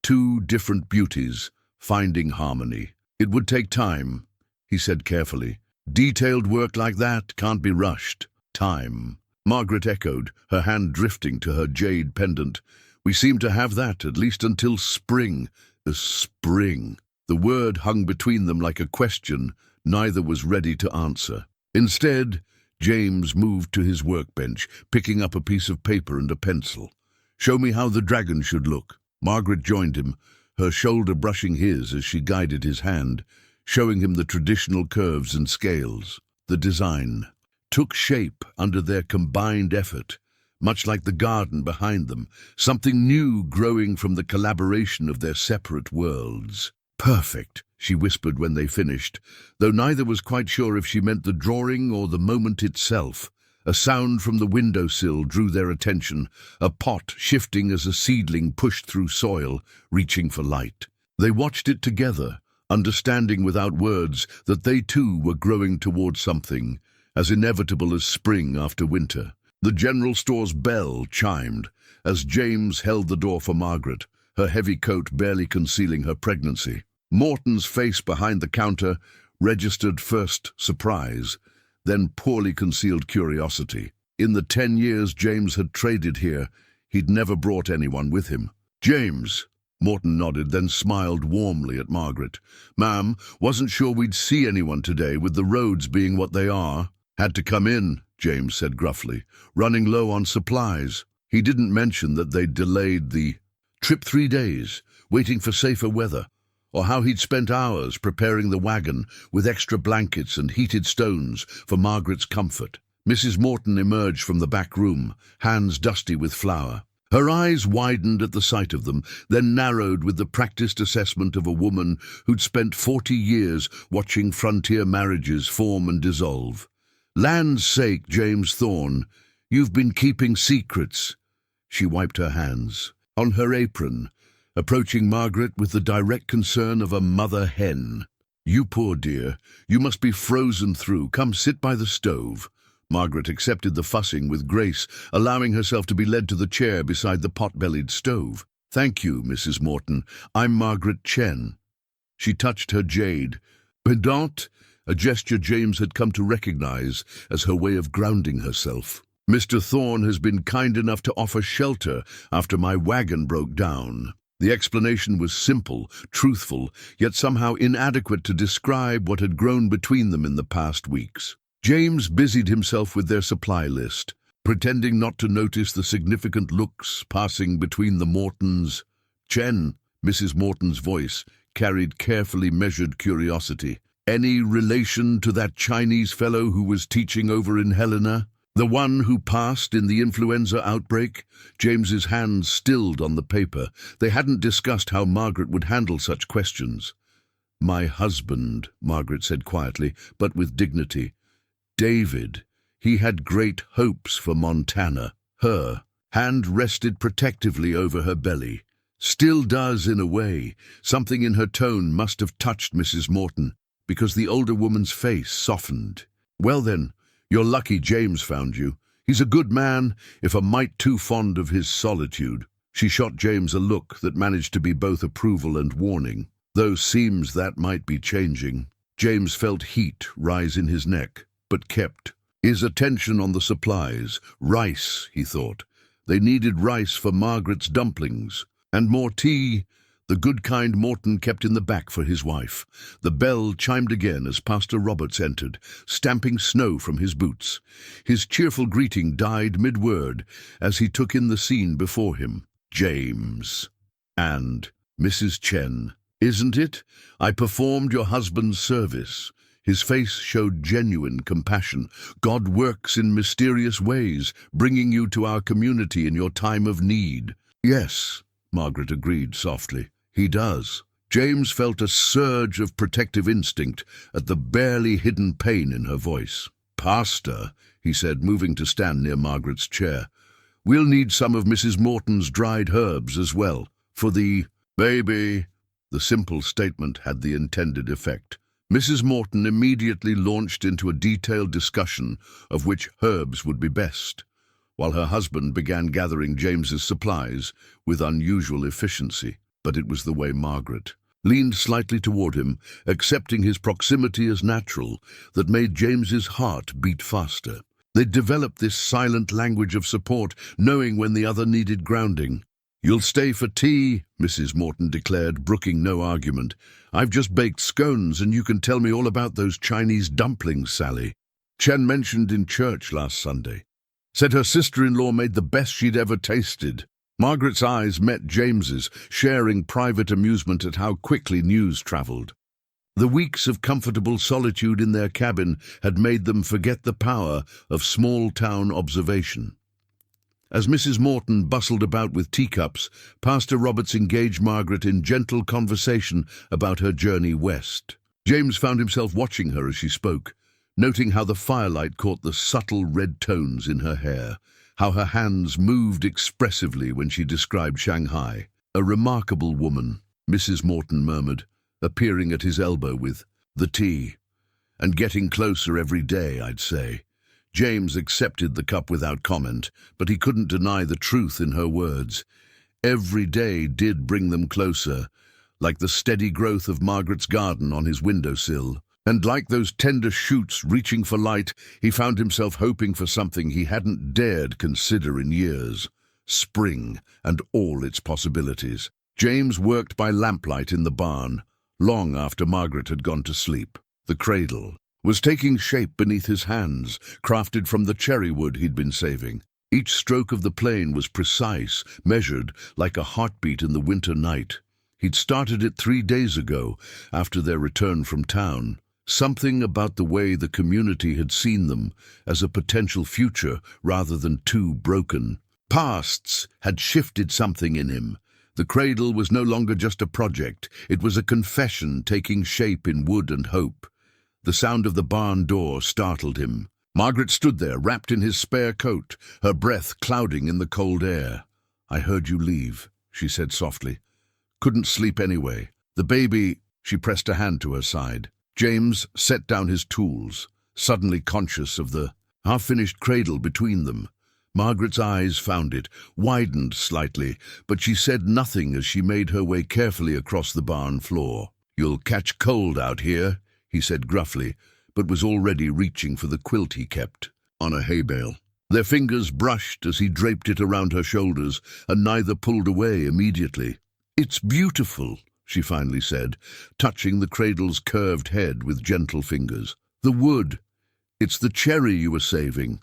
Two different beauties, finding harmony. "It would take time," he said carefully. "Detailed work like that can't be rushed." "Time." Margaret echoed, her hand drifting to her jade pendant. "We seem to have that, at least until spring." Spring. The word hung between them like a question neither was ready to answer. Instead, James moved to his workbench, picking up a piece of paper and a pencil. "Show me how the dragon should look." Margaret joined him, her shoulder brushing his as she guided his hand, showing him the traditional curves and scales. The design took shape under their combined effort, much like the garden behind them, something new growing from the collaboration of their separate worlds. "Perfect," she whispered when they finished, though neither was quite sure if she meant the drawing or the moment itself. A sound from the windowsill drew their attention, a pot shifting as a seedling pushed through soil, reaching for light. They watched it together, understanding without words that they too were growing towards something as inevitable as spring after winter. The general store's bell chimed as James held the door for Margaret, her heavy coat barely concealing her pregnancy. Morton's face behind the counter registered first surprise, then poorly concealed curiosity. In the 10 years James had traded here, he'd never brought anyone with him. "James," Morton nodded, then smiled warmly at Margaret. "Ma'am, wasn't sure we'd see anyone today, with the roads being what they are." "Had to come in," James said gruffly, "running low on supplies." He didn't mention that they'd delayed the trip 3 days, waiting for safer weather, or how he'd spent hours preparing the wagon with extra blankets and heated stones for Margaret's comfort. Mrs. Morton emerged from the back room, hands dusty with flour. Her eyes widened at the sight of them, then narrowed with the practiced assessment of a woman who'd spent 40 years watching frontier marriages form and dissolve. "Land's sake, James Thorne, you've been keeping secrets." She wiped her hands. On her apron, approaching Margaret with the direct concern of a mother hen. "You poor dear, you must be frozen through. Come sit by the stove." Margaret accepted the fussing with grace, allowing herself to be led to the chair beside the pot-bellied stove. "Thank you, Mrs. Morton. I'm Margaret Chen." She touched her jade. "Pedant," a gesture James had come to recognize as her way of grounding herself. "Mr. Thorne has been kind enough to offer shelter after my wagon broke down." The explanation was simple, truthful, yet somehow inadequate to describe what had grown between them in the past weeks. James busied himself with their supply list, pretending not to notice the significant looks passing between the Mortons. "Chen," Mrs. Morton's voice carried carefully measured curiosity. "Any relation to that Chinese fellow who was teaching over in Helena? The one who passed in the influenza outbreak?" James's hands stilled on the paper. They hadn't discussed how Margaret would handle such questions. "My husband," Margaret said quietly, but with dignity. "David. He had great hopes for Montana." Her hand rested protectively over her belly. "Still does in a way." Something in her tone must have touched Mrs. Morton, because the older woman's face softened. "Well then, you're lucky James found you. He's a good man, if a mite too fond of his solitude." She shot James a look that managed to be both approval and warning. Though seems that might be changing. James felt heat rise in his neck, but kept his attention on the supplies. Rice, he thought. They needed rice for Margaret's dumplings. And more tea. The good kind Morton kept in the back for his wife. The bell chimed again as Pastor Roberts entered, stamping snow from his boots. His cheerful greeting died mid-word as he took in the scene before him. "James." And "Mrs. Chen. Isn't it? I performed your husband's service." His face showed genuine compassion. "God works in mysterious ways, bringing you to our community in your time of need." "Yes," Margaret agreed softly. "He does." James felt a surge of protective instinct at the barely hidden pain in her voice. "Pastor," he said, moving to stand near Margaret's chair. "We'll need some of Mrs. Morton's dried herbs as well, for the baby." The simple statement had the intended effect. Mrs. Morton immediately launched into a detailed discussion of which herbs would be best, while her husband began gathering James's supplies with unusual efficiency. But it was the way Margaret leaned slightly toward him, accepting his proximity as natural, that made James's heart beat faster. They'd developed this silent language of support, knowing when the other needed grounding. "You'll stay for tea," Mrs. Morton declared, brooking no argument. "I've just baked scones, and you can tell me all about those Chinese dumplings Sally Chen mentioned in church last Sunday. Said her sister-in-law made the best she'd ever tasted." Margaret's eyes met James's, sharing private amusement at how quickly news travelled. The weeks of comfortable solitude in their cabin had made them forget the power of small-town observation. As Mrs. Morton bustled about with teacups, Pastor Roberts engaged Margaret in gentle conversation about her journey west. James found himself watching her as she spoke, noting how the firelight caught the subtle red tones in her hair, how her hands moved expressively when she described Shanghai. "A remarkable woman," Mrs. Morton murmured, appearing at his elbow with the tea. "And getting closer every day, I'd say." James accepted the cup without comment, but he couldn't deny the truth in her words. Every day did bring them closer, like the steady growth of Margaret's garden on his windowsill. And like those tender shoots reaching for light, he found himself hoping for something he hadn't dared consider in years. Spring and all its possibilities. James worked by lamplight in the barn, long after Margaret had gone to sleep. The cradle was taking shape beneath his hands, crafted from the cherry wood he'd been saving. Each stroke of the plane was precise, measured like a heartbeat in the winter night. He'd started it 3 days ago, after their return from town. Something about the way the community had seen them as a potential future rather than two broken pasts had shifted something in him. The cradle was no longer just a project, it was a confession taking shape in wood and hope. The sound of the barn door startled him. Margaret stood there, wrapped in his spare coat, her breath clouding in the cold air. "I heard you leave," she said softly. "Couldn't sleep anyway. The baby—" She pressed a hand to her side. James set down his tools, suddenly conscious of the half-finished cradle between them. Margaret's eyes found it, widened slightly, but she said nothing as she made her way carefully across the barn floor. "You'll catch cold out here," he said gruffly, but was already reaching for the quilt he kept on a hay bale. Their fingers brushed as he draped it around her shoulders, and neither pulled away immediately. "It's beautiful," she finally said, touching the cradle's curved head with gentle fingers. "The wood. It's the cherry you were saving."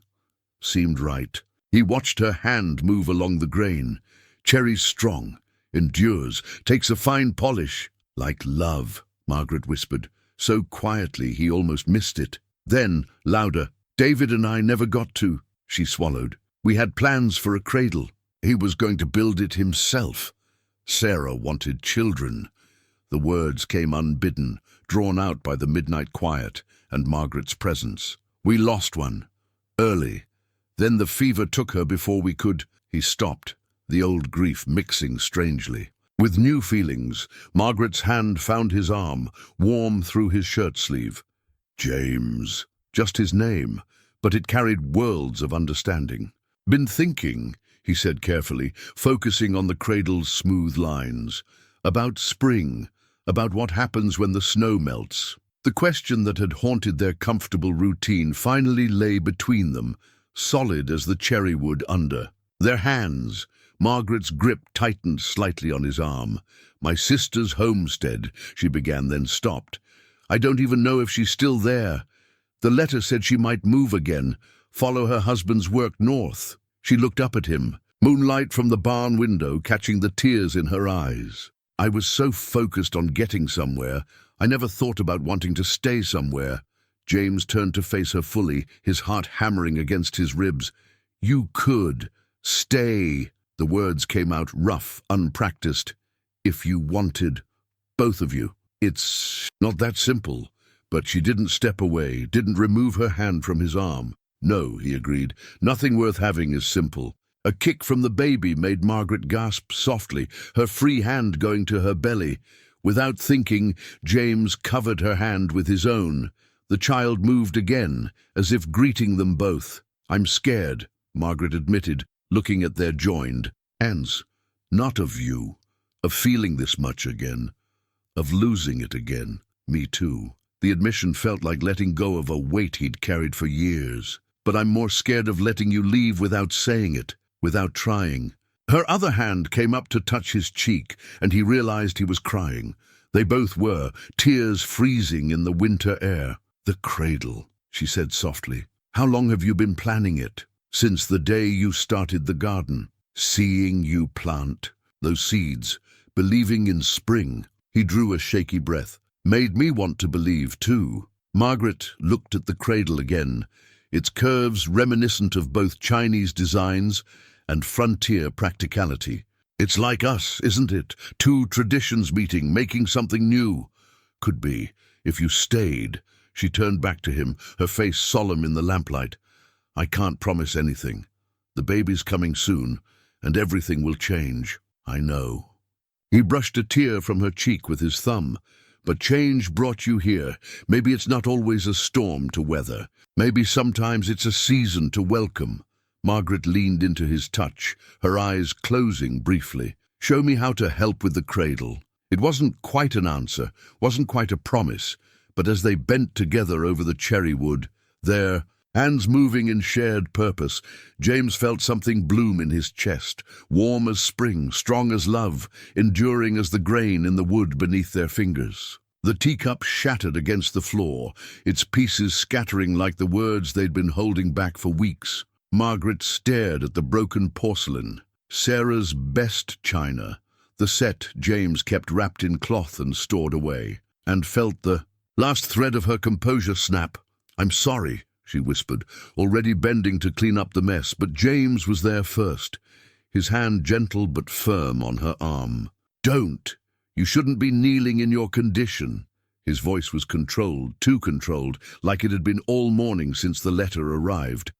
Seemed right. He watched her hand move along the grain. "Cherry's strong, endures, takes a fine polish." "Like love," Margaret whispered, so quietly he almost missed it. Then, louder, "David and I never got to," she swallowed. "We had plans for a cradle. He was going to build it himself. Sarah wanted children." The words came unbidden, drawn out by the midnight quiet and Margaret's presence. "We lost one. Early. Then the fever took her before we could—" He stopped, the old grief mixing strangely. With new feelings, Margaret's hand found his arm, warm through his shirt sleeve. James. Just his name, but it carried worlds of understanding. "Been thinking," he said carefully, focusing on the cradle's smooth lines. "About spring, about what happens when the snow melts." The question that had haunted their comfortable routine finally lay between them, solid as the cherry wood under. Their hands, Margaret's grip tightened slightly on his arm. "My sister's homestead," she began, then stopped. "I don't even know if she's still there. The letter said she might move again, follow her husband's work north." She looked up at him, moonlight from the barn window catching the tears in her eyes. "I was so focused on getting somewhere, I never thought about wanting to stay somewhere." James turned to face her fully, his heart hammering against his ribs. "You could stay." The words came out rough, unpracticed. "If you wanted. Both of you." "It's not that simple." But she didn't step away, didn't remove her hand from his arm. "No," he agreed, "nothing worth having is simple." A kick from the baby made Margaret gasp softly, her free hand going to her belly. Without thinking, James covered her hand with his own. The child moved again, as if greeting them both. "I'm scared," Margaret admitted, looking at their joined hands. "Not of you, of feeling this much again, of losing it again." "Me too." The admission felt like letting go of a weight he'd carried for years. "But I'm more scared of letting you leave without saying it, without trying." Her other hand came up to touch his cheek, and he realized he was crying. They both were, tears freezing in the winter air. "The cradle," she said softly. "How long have you been planning it?" "Since the day you started the garden. Seeing you plant those seeds, believing in spring." He drew a shaky breath. "Made me want to believe, too." Margaret looked at the cradle again, its curves reminiscent of both Chinese designs and frontier practicality. "It's like us, isn't it? Two traditions meeting, making something new." "Could be, if you stayed." She turned back to him, her face solemn in the lamplight. "I can't promise anything. The baby's coming soon, and everything will change. I know." He brushed a tear from her cheek with his thumb. "But change brought you here. Maybe it's not always a storm to weather. Maybe sometimes it's a season to welcome." Margaret leaned into his touch, her eyes closing briefly. "Show me how to help with the cradle." It wasn't quite an answer, wasn't quite a promise, but as they bent together over the cherry wood, their hands moving in shared purpose, James felt something bloom in his chest, warm as spring, strong as love, enduring as the grain in the wood beneath their fingers. The teacup shattered against the floor, its pieces scattering like the words they'd been holding back for weeks. Margaret stared at the broken porcelain, Sarah's best china, the set James kept wrapped in cloth and stored away, and felt the last thread of her composure snap. "I'm sorry," she whispered, already bending to clean up the mess, but James was there first, his hand gentle but firm on her arm. "Don't! You shouldn't be kneeling in your condition." His voice was controlled, too controlled, like it had been all morning since the letter arrived.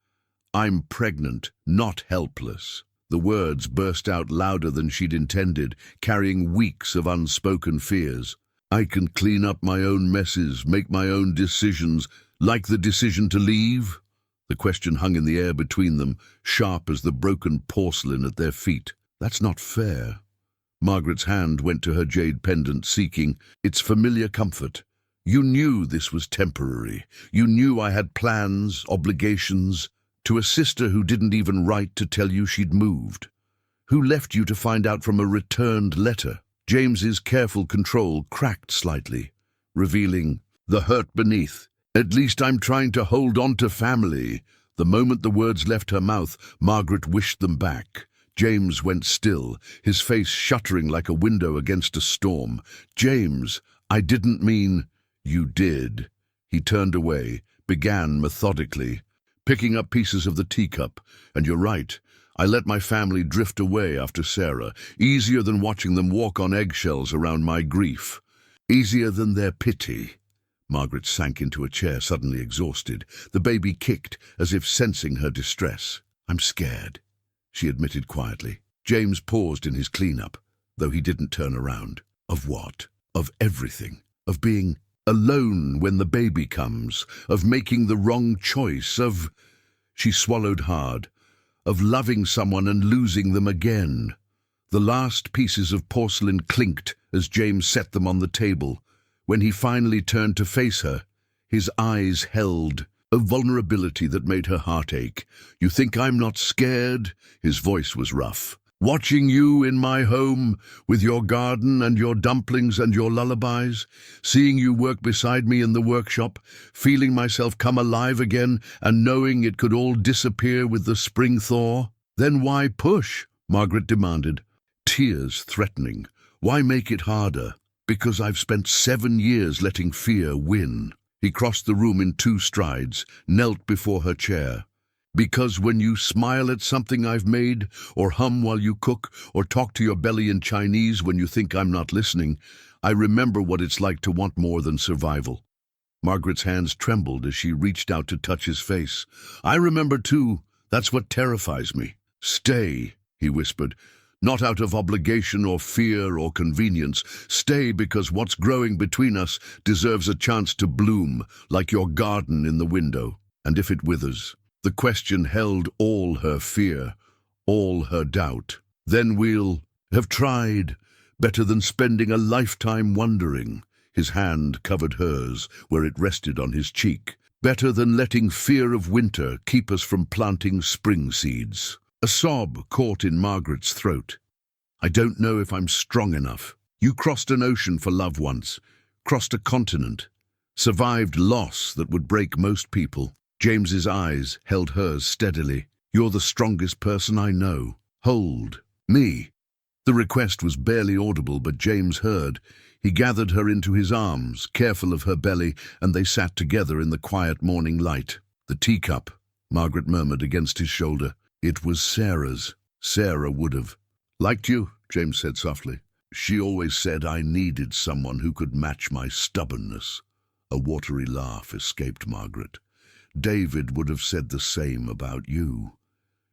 "I'm pregnant, not helpless." The words burst out louder than she'd intended, carrying weeks of unspoken fears. "I can clean up my own messes, make my own decisions, like the decision to leave?" The question hung in the air between them, sharp as the broken porcelain at their feet. "That's not fair." Margaret's hand went to her jade pendant, seeking its familiar comfort. "You knew this was temporary. You knew I had plans, obligations. To a sister who didn't even write to tell you she'd moved. Who left you to find out from a returned letter." James's careful control cracked slightly, revealing the hurt beneath. "At least I'm trying to hold on to family." The moment the words left her mouth, Margaret wished them back. James went still, his face shuttering like a window against a storm. "James, I didn't mean—" "You did." He turned away, began methodically, picking up pieces of the teacup. "And you're right. I let my family drift away after Sarah. Easier than watching them walk on eggshells around my grief. Easier than their pity." Margaret sank into a chair, suddenly exhausted. The baby kicked, as if sensing her distress. "I'm scared," she admitted quietly. James paused in his cleanup, though he didn't turn around. "Of what?" "Of everything. Of being alone when the baby comes. Of making the wrong choice. Of—" She swallowed hard. "Of loving someone and losing them again." The last pieces of porcelain clinked as James set them on the table. When he finally turned to face her, his eyes held a vulnerability that made her heart ache. "You think I'm not scared?" His voice was rough. "Watching you in my home, with your garden and your dumplings and your lullabies, seeing you work beside me in the workshop, feeling myself come alive again and knowing it could all disappear with the spring thaw." "Then why push?" Margaret demanded, tears threatening. "Why make it harder?" "Because I've spent 7 years letting fear win." He crossed the room in 2 strides, knelt before her chair. "Because when you smile at something I've made, or hum while you cook, or talk to your belly in Chinese when you think I'm not listening, I remember what it's like to want more than survival." Margaret's hands trembled as she reached out to touch his face. "I remember too. That's what terrifies me." "Stay," he whispered. "Not out of obligation or fear or convenience. Stay because what's growing between us deserves a chance to bloom, like your garden in the window. And if it withers..." The question held all her fear, all her doubt. "Then we'll have tried. Better than spending a lifetime wondering." His hand covered hers where it rested on his cheek. "Better than letting fear of winter keep us from planting spring seeds." A sob caught in Margaret's throat. "I don't know if I'm strong enough. You crossed an ocean for love once, crossed a continent, survived loss that would break most people." James's eyes held hers steadily. "You're the strongest person I know. Hold me." The request was barely audible, but James heard. He gathered her into his arms, careful of her belly, and they sat together in the quiet morning light. "The teacup," Margaret murmured against his shoulder. "It was Sarah's. Sarah would have." "Liked you," James said softly. "She always said I needed someone who could match my stubbornness." A watery laugh escaped Margaret. "David would have said the same about you."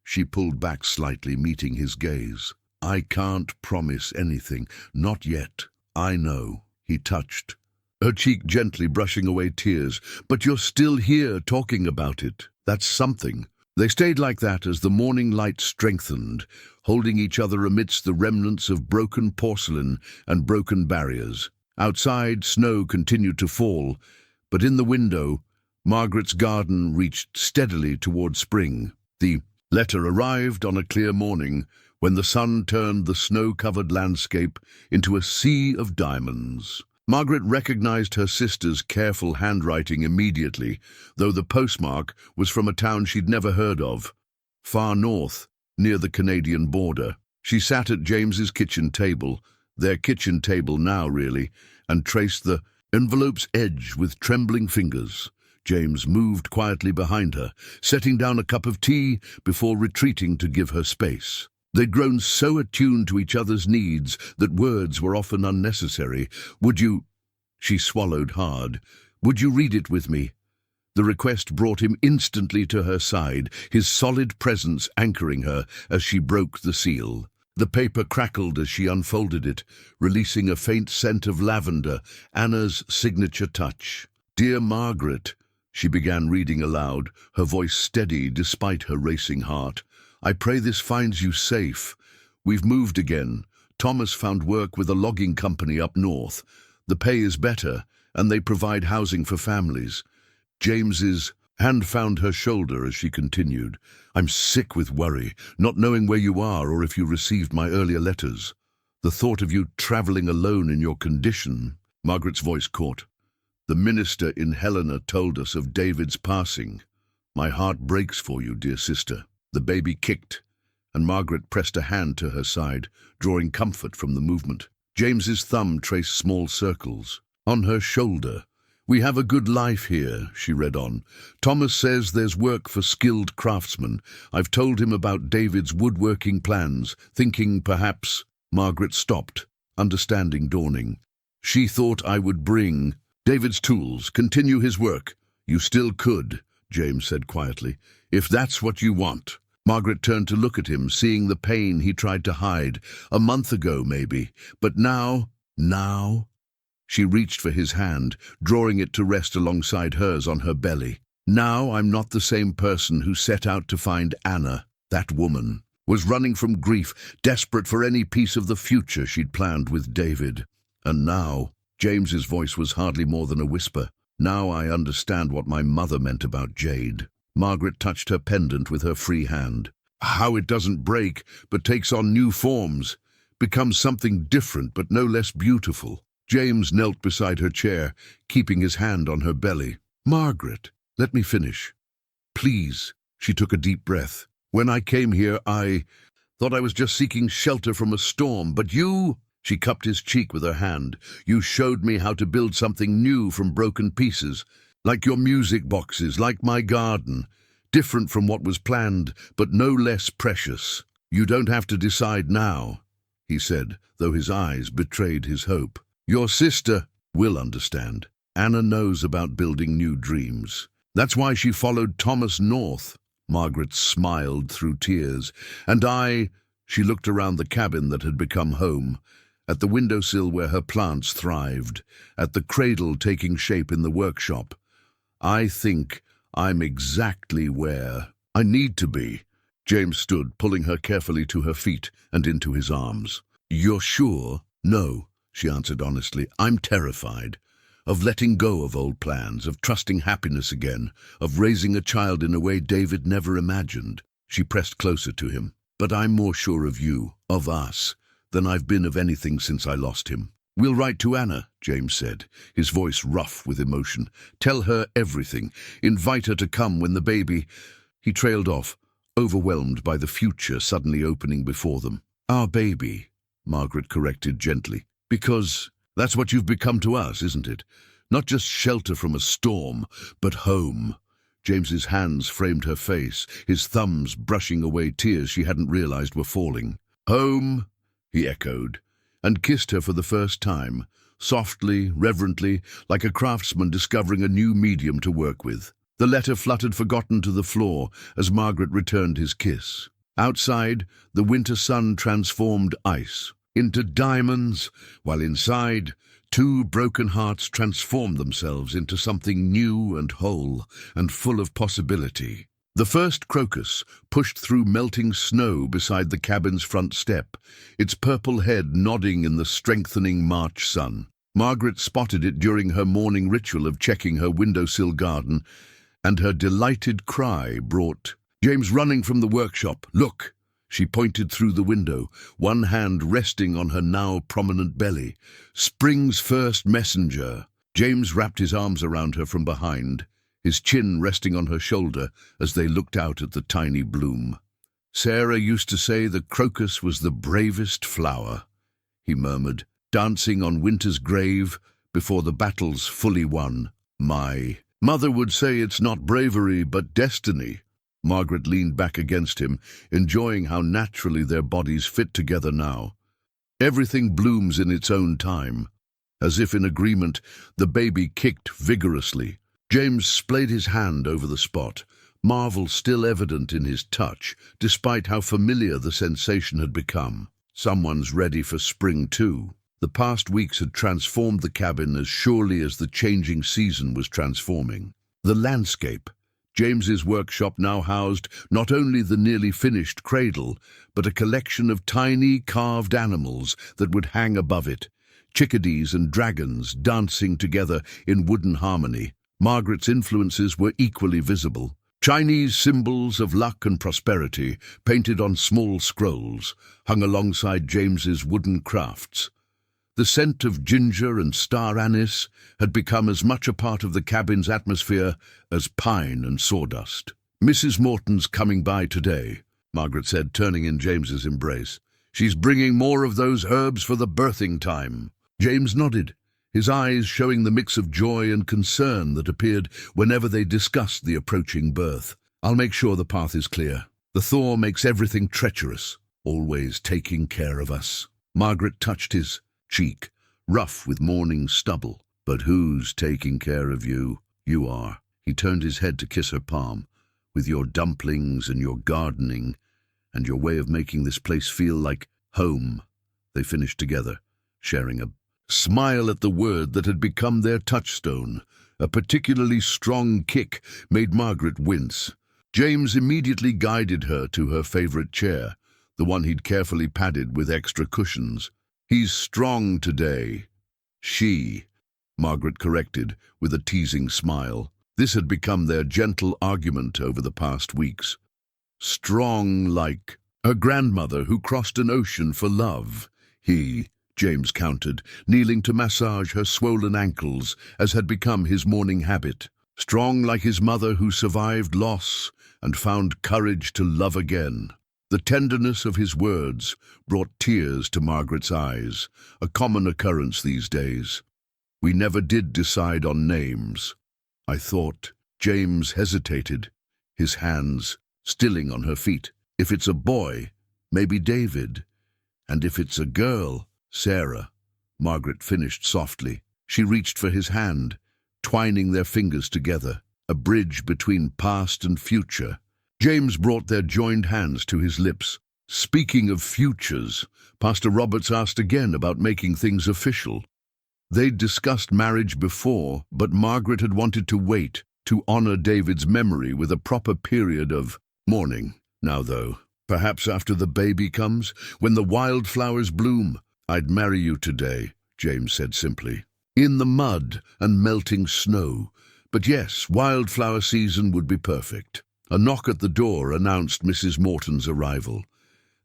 She pulled back slightly, meeting his gaze. "I can't promise anything. Not yet. I know." He touched her cheek gently, brushing away tears. "But you're still here talking about it. That's something." They stayed like that as the morning light strengthened, holding each other amidst the remnants of broken porcelain and broken barriers. Outside, snow continued to fall, but in the window, Margaret's garden reached steadily toward spring. The letter arrived on a clear morning, when the sun turned the snow-covered landscape into a sea of diamonds. Margaret recognized her sister's careful handwriting immediately, though the postmark was from a town she'd never heard of, far north, near the Canadian border. She sat at James's kitchen table, their kitchen table now really, and traced the envelope's edge with trembling fingers. James moved quietly behind her, setting down a cup of tea before retreating to give her space. They'd grown so attuned to each other's needs that words were often unnecessary. "Would you—" She swallowed hard. "Would you read it with me?" The request brought him instantly to her side, his solid presence anchoring her as she broke the seal. The paper crackled as she unfolded it, releasing a faint scent of lavender, Anna's signature touch. "Dear Margaret," she began reading aloud, her voice steady despite her racing heart. "I pray this finds you safe. We've moved again. Thomas found work with a logging company up north. The pay is better, and they provide housing for families." James's hand found her shoulder as she continued. "I'm sick with worry, not knowing where you are or if you received my earlier letters. The thought of you traveling alone in your condition." Margaret's voice caught. "The minister in Helena told us of David's passing. My heart breaks for you, dear sister." The baby kicked, and Margaret pressed a hand to her side, drawing comfort from the movement. James's thumb traced small circles. On her shoulder. "We have a good life here," she read on. "Thomas says there's work for skilled craftsmen. I've told him about David's woodworking plans, thinking perhaps—" Margaret stopped, understanding dawning. "She thought I would bring David's tools, continue his work." "You still could," James said quietly, "if that's what you want." Margaret turned to look at him, seeing the pain he tried to hide. A month ago, maybe. But now? She reached for his hand, drawing it to rest alongside hers on her belly. "Now I'm not the same person who set out to find Anna. That woman was running from grief, desperate for any piece of the future she'd planned with David. And now," James's voice was hardly more than a whisper, "now I understand what my mother meant about Jade." Margaret touched her pendant with her free hand. "How it doesn't break, but takes on new forms, becomes something different but no less beautiful." James knelt beside her chair, keeping his hand on her belly. "Margaret, let me finish. Please." She took a deep breath. "When I came here, I thought I was just seeking shelter from a storm, but you—" She cupped his cheek with her hand. "You showed me how to build something new from broken pieces. Like your music boxes, like my garden. Different from what was planned, but no less precious. You don't have to decide now," he said, though his eyes betrayed his hope. "Your sister will understand. Anna knows about building new dreams. That's why she followed Thomas north." Margaret smiled through tears. "And I—" She looked around the cabin that had become home, at the windowsill where her plants thrived, at the cradle taking shape in the workshop. "I think I'm exactly where I need to be." James stood, pulling her carefully to her feet and into his arms. "You're sure?" "No," she answered honestly. "I'm terrified. Of letting go of old plans, of trusting happiness again, of raising a child in a way David never imagined." She pressed closer to him. But I'm more sure of you, of us, than I've been of anything since I lost him. We'll write to Anna, James said, his voice rough with emotion. Tell her everything. Invite her to come when the baby... He trailed off, overwhelmed by the future suddenly opening before them. Our baby, Margaret corrected gently. Because that's what you've become to us, isn't it? Not just shelter from a storm, but home. James's hands framed her face, his thumbs brushing away tears she hadn't realized were falling. Home, he echoed, and kissed her for the first time, softly, reverently, like a craftsman discovering a new medium to work with. The letter fluttered forgotten to the floor as Margaret returned his kiss. Outside, the winter sun transformed ice into diamonds, while inside, two broken hearts transformed themselves into something new and whole and full of possibility. The first crocus pushed through melting snow beside the cabin's front step, its purple head nodding in the strengthening March sun. Margaret spotted it during her morning ritual of checking her windowsill garden, and her delighted cry brought James running from the workshop. Look! She pointed through the window, one hand resting on her now prominent belly. Spring's first messenger. James wrapped his arms around her from behind, his chin resting on her shoulder as they looked out at the tiny bloom. Sarah used to say the crocus was the bravest flower, he murmured, dancing on winter's grave before the battle's fully won. My mother would say it's not bravery but destiny. Margaret leaned back against him, enjoying how naturally their bodies fit together now. Everything blooms in its own time. As if in agreement, the baby kicked vigorously. James splayed his hand over the spot, marvel still evident in his touch, despite how familiar the sensation had become. Someone's ready for spring too. The past weeks had transformed the cabin as surely as the changing season was transforming. The landscape. James's workshop now housed not only the nearly finished cradle, but a collection of tiny carved animals that would hang above it, chickadees and dragons dancing together in wooden harmony. Margaret's influences were equally visible. Chinese symbols of luck and prosperity, painted on small scrolls, hung alongside James's wooden crafts. The scent of ginger and star anise had become as much a part of the cabin's atmosphere as pine and sawdust. Mrs. Morton's coming by today, Margaret said, turning in James's embrace. She's bringing more of those herbs for the birthing time. James nodded, his eyes showing the mix of joy and concern that appeared whenever they discussed the approaching birth. I'll make sure the path is clear. The Thor makes everything treacherous, always taking care of us. Margaret touched his cheek, rough with morning stubble. But who's taking care of you? You are. He turned his head to kiss her palm. With your dumplings and your gardening and your way of making this place feel like home. They finished together, sharing a smile at the word that had become their touchstone. A particularly strong kick made Margaret wince. James immediately guided her to her favorite chair, the one he'd carefully padded with extra cushions. He's strong today. She, Margaret corrected with a teasing smile. This had become their gentle argument over the past weeks. Strong like a grandmother who crossed an ocean for love. He, James countered, kneeling to massage her swollen ankles as had become his morning habit. Strong like his mother who survived loss and found courage to love again. The tenderness of his words brought tears to Margaret's eyes, a common occurrence these days. We never did decide on names. I thought. James hesitated, his hands stilling on her feet. If it's a boy, maybe David. And if it's a girl, Sarah. Margaret finished softly. She reached for his hand, twining their fingers together, a bridge between past and future. James brought their joined hands to his lips. Speaking of futures, Pastor Roberts asked again about making things official. They'd discussed marriage before, but Margaret had wanted to wait to honor David's memory with a proper period of mourning. Now, though, perhaps after the baby comes, when the wildflowers bloom, I'd marry you today, James said simply. In the mud and melting snow. But yes, wildflower season would be perfect. A knock at the door announced Mrs. Morton's arrival.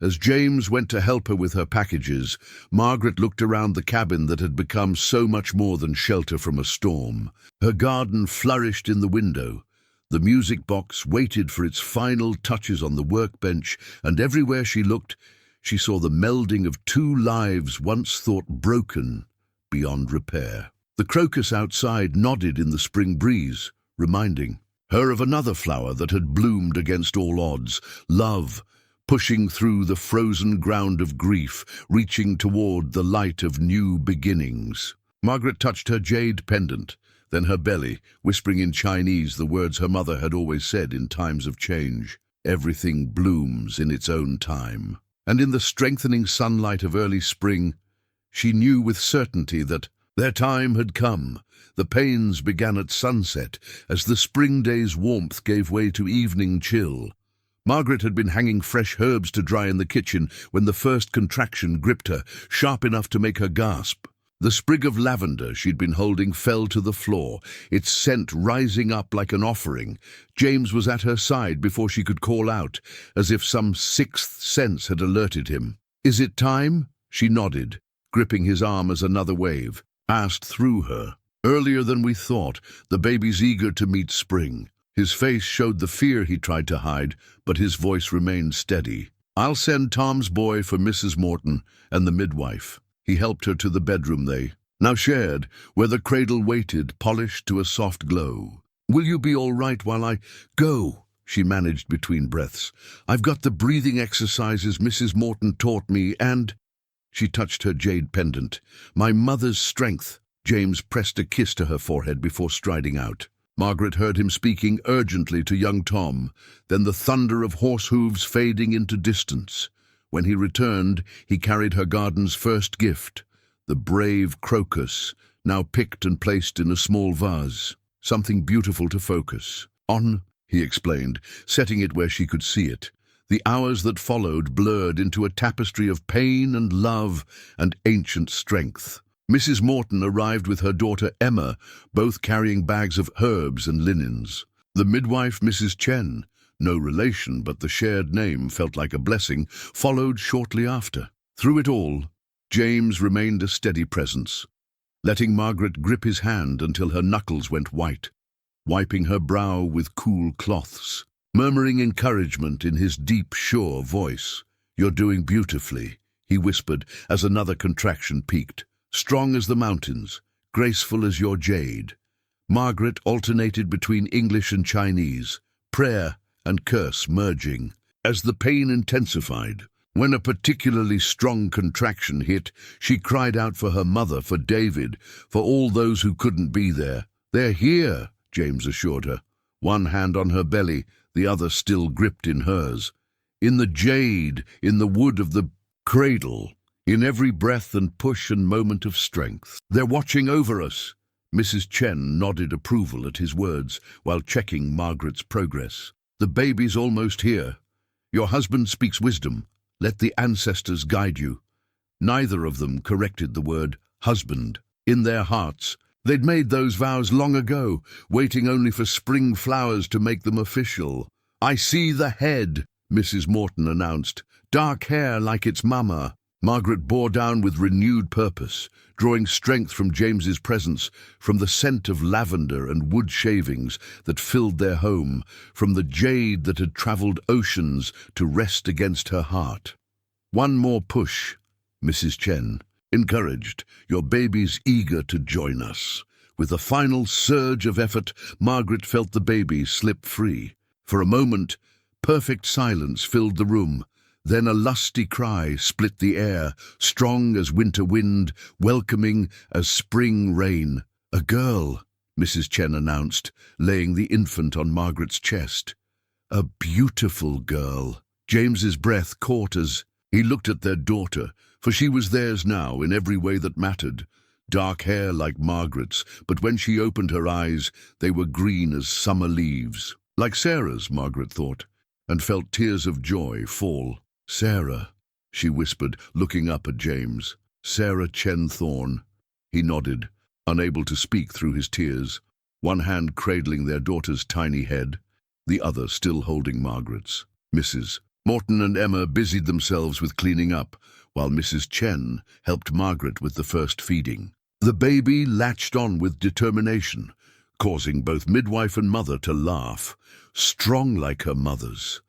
As James went to help her with her packages, Margaret looked around the cabin that had become so much more than shelter from a storm. Her garden flourished in the window. The music box waited for its final touches on the workbench, and everywhere she looked, she saw the melding of two lives once thought broken beyond repair. The crocus outside nodded in the spring breeze, reminding her of another flower that had bloomed against all odds, love, pushing through the frozen ground of grief, reaching toward the light of new beginnings. Margaret touched her jade pendant, then her belly, whispering in Chinese the words her mother had always said in times of change. Everything blooms in its own time. And in the strengthening sunlight of early spring, she knew with certainty that their time had come. The pains began at sunset, as the spring day's warmth gave way to evening chill. Margaret had been hanging fresh herbs to dry in the kitchen when the first contraction gripped her, sharp enough to make her gasp. The sprig of lavender she'd been holding fell to the floor, its scent rising up like an offering. James was at her side before she could call out, as if some sixth sense had alerted him. "Is it time?" She nodded, gripping his arm as another wave passed through her. Earlier than we thought, the baby's eager to meet spring. His face showed the fear he tried to hide, but his voice remained steady. "I'll send Tom's boy for Mrs. Morton and the midwife." He helped her to the bedroom they now shared, where the cradle waited, polished to a soft glow. "Will you be all right while I go?" she managed between breaths. "I've got the breathing exercises Mrs. Morton taught me, and—" She touched her jade pendant. "My mother's strength." James pressed a kiss to her forehead before striding out. Margaret heard him speaking urgently to young Tom, then the thunder of horse hooves fading into distance. When he returned, he carried her garden's first gift, the brave crocus, now picked and placed in a small vase. "Something beautiful to focus on," he explained, setting it where she could see it. The hours that followed blurred into a tapestry of pain and love and ancient strength. Mrs. Morton arrived with her daughter Emma, both carrying bags of herbs and linens. The midwife, Mrs. Chen, no relation but the shared name felt like a blessing, followed shortly after. Through it all, James remained a steady presence, letting Margaret grip his hand until her knuckles went white, wiping her brow with cool cloths, murmuring encouragement in his deep, sure voice. "You're doing beautifully," he whispered as another contraction peaked. "Strong as the mountains, graceful as your jade." Margaret alternated between English and Chinese, prayer and curse merging. As the pain intensified, when a particularly strong contraction hit, she cried out for her mother, for David, for all those who couldn't be there. "They're here," James assured her, one hand on her belly, the other still gripped in hers. "In the jade, in the wood of the cradle, in every breath and push and moment of strength. They're watching over us." Mrs. Chen nodded approval at his words while checking Margaret's progress. "The baby's almost here. Your husband speaks wisdom. Let the ancestors guide you." Neither of them corrected the word husband. In their hearts, they'd made those vows long ago, waiting only for spring flowers to make them official. "I see the head," Mrs. Morton announced. "Dark hair like its mama." Margaret bore down with renewed purpose, drawing strength from James's presence, from the scent of lavender and wood shavings that filled their home, from the jade that had travelled oceans to rest against her heart. "One more push," Mrs. Chen encouraged. "Your baby's eager to join us." With a final surge of effort, Margaret felt the baby slip free. For a moment, perfect silence filled the room. Then a lusty cry split the air, strong as winter wind, welcoming as spring rain. "A girl," Mrs. Chen announced, laying the infant on Margaret's chest. "A beautiful girl." James's breath caught as he looked at their daughter, for she was theirs now in every way that mattered. Dark hair like Margaret's, but when she opened her eyes, they were green as summer leaves. Like Sarah's, Margaret thought, and felt tears of joy fall. "Sarah," she whispered, looking up at James. "Sarah Chen Thorne." He nodded, unable to speak through his tears, one hand cradling their daughter's tiny head. the other still holding Margaret's. Mrs. Morton and Emma busied themselves with cleaning up, while Mrs. Chen helped Margaret with the first feeding. The baby latched on with determination, causing both midwife and mother to laugh. Strong like her mother's,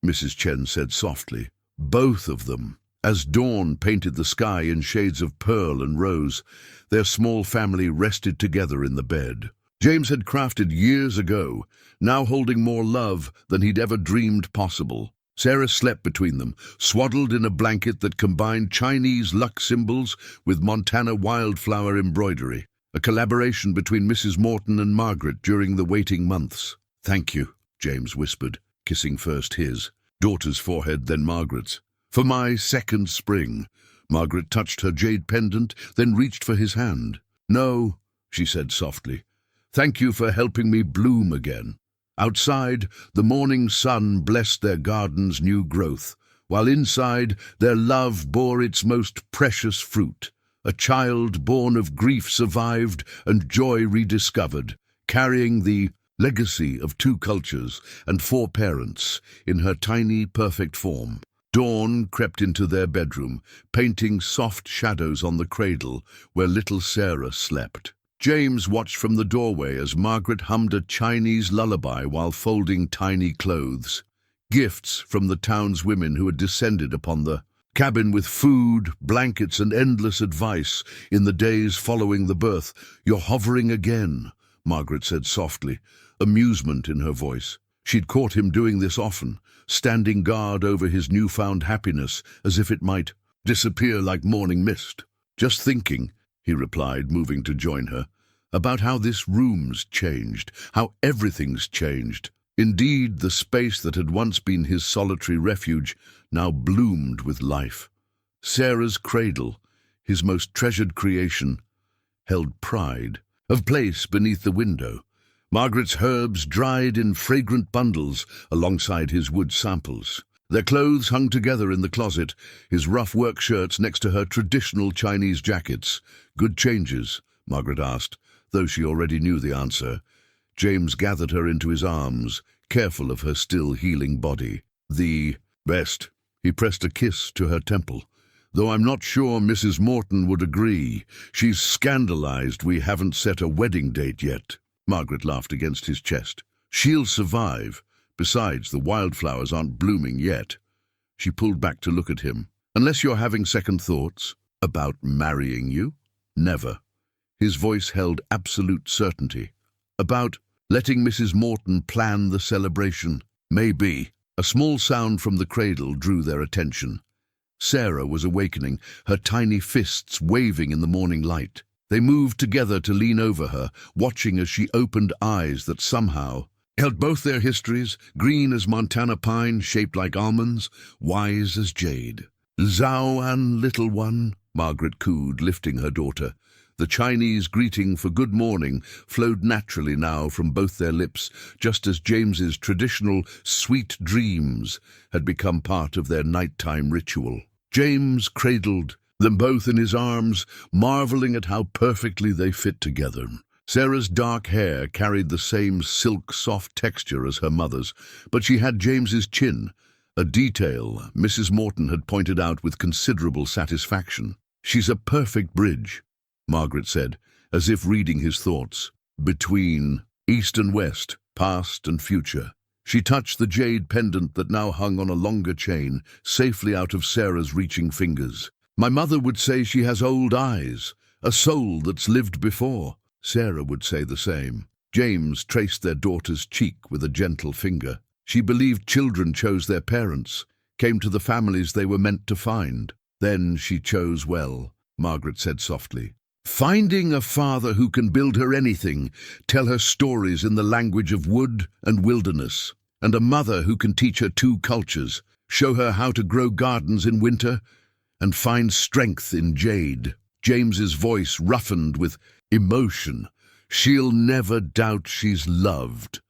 Mrs. Chen said softly. Both of them. As dawn painted the sky in shades of pearl and rose, their small family rested together in the bed. James had crafted years ago, now holding more love than he'd ever dreamed possible. Sarah slept between them, swaddled in a blanket that combined Chinese luck symbols with Montana wildflower embroidery, a collaboration between Mrs. Morton and Margaret during the waiting months. "Thank you," James whispered, kissing first his daughter's forehead, then Margaret's. "For my second spring." Margaret touched her jade pendant, then reached for his hand. "No," she said softly. "Thank you for helping me bloom again." Outside, the morning sun blessed their garden's new growth, while inside, their love bore its most precious fruit. A child born of grief survived and joy rediscovered, carrying the legacy of 2 cultures and 4 parents in her tiny, perfect form. Dawn crept into their bedroom, painting soft shadows on the cradle where little Sarah slept. James watched from the doorway as Margaret hummed a Chinese lullaby while folding tiny clothes. Gifts from the town's women who had descended upon the cabin with food, blankets, and endless advice in the days following the birth. "You're hovering again," Margaret said softly, amusement in her voice. She'd caught him doing this often, standing guard over his newfound happiness as if it might disappear like morning mist. "Just thinking," he replied, moving to join her, "about how this room's changed, how everything's changed." Indeed, the space that had once been his solitary refuge now bloomed with life. Sarah's cradle, his most treasured creation, held pride of place beneath the window. Margaret's herbs dried in fragrant bundles alongside his wood samples. Their clothes hung together in the closet, his rough work shirts next to her traditional Chinese jackets. "Good changes?" Margaret asked, though she already knew the answer. James gathered her into his arms, careful of her still healing body. "The best." He pressed a kiss to her temple. "Though I'm not sure Mrs. Morton would agree. She's scandalized we haven't set a wedding date yet." Margaret laughed against his chest. "She'll survive. Besides, the wildflowers aren't blooming yet." She pulled back to look at him. "Unless you're having second thoughts about marrying you?" "Never." His voice held absolute certainty. "About letting Mrs. Morton plan the celebration?" "Maybe." A small sound from the cradle drew their attention. Sarah was awakening, her tiny fists waving in the morning light. They moved together to lean over her, watching as she opened eyes that somehow held both their histories, green as Montana pine, shaped like almonds, wise as jade. "Zhao-an, little one," Margaret cooed, lifting her daughter. The Chinese greeting for good morning flowed naturally now from both their lips, just as James's traditional sweet dreams had become part of their nighttime ritual. James cradled them both in his arms, marveling at how perfectly they fit together. Sarah's dark hair carried the same silk-soft texture as her mother's, but she had James's chin, a detail Mrs. Morton had pointed out with considerable satisfaction. "She's a perfect bridge," Margaret said, as if reading his thoughts, "between east and west, past and future." She touched the jade pendant that now hung on a longer chain, safely out of Sarah's reaching fingers. "My mother would say she has old eyes, a soul that's lived before." Sarah would say the same. James traced their daughter's cheek with a gentle finger. She believed children chose their parents, came to the families they were meant to find. "Then she chose well," Margaret said softly. "Finding a father who can build her anything, tell her stories in the language of wood and wilderness, and a mother who can teach her 2 cultures, show her how to grow gardens in winter, and find strength in jade." James's voice roughened with emotion. "She'll never doubt she's loved."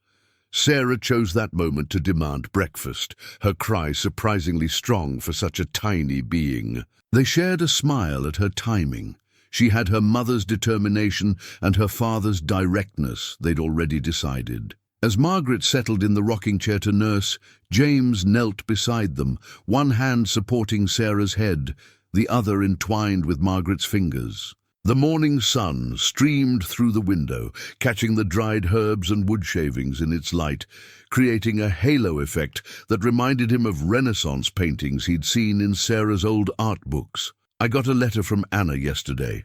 Sarah chose that moment to demand breakfast, her cry surprisingly strong for such a tiny being. They shared a smile at her timing. She had her mother's determination and her father's directness, they'd already decided. As Margaret settled in the rocking chair to nurse, James knelt beside them, one hand supporting Sarah's head, the other entwined with Margaret's fingers. The morning sun streamed through the window, catching the dried herbs and wood shavings in its light, creating a halo effect that reminded him of Renaissance paintings he'd seen in Sarah's old art books. "I got a letter from Anna yesterday,"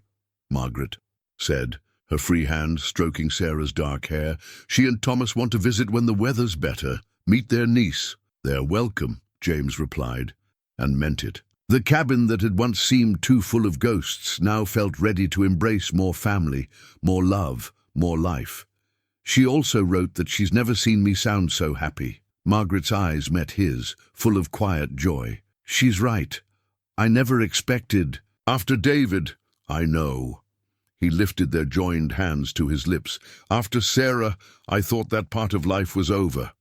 Margaret said, her free hand stroking Sarah's dark hair. "She and Thomas want to visit when the weather's better. Meet their niece." "They're welcome," James replied, and meant it. The cabin that had once seemed too full of ghosts now felt ready to embrace more family, more love, more life. "She also wrote that she's never seen me sound so happy." Margaret's eyes met his, full of quiet joy. "She's right. I never expected." "After David." "I know." He lifted their joined hands to his lips. "After Sarah, I thought that part of life was over.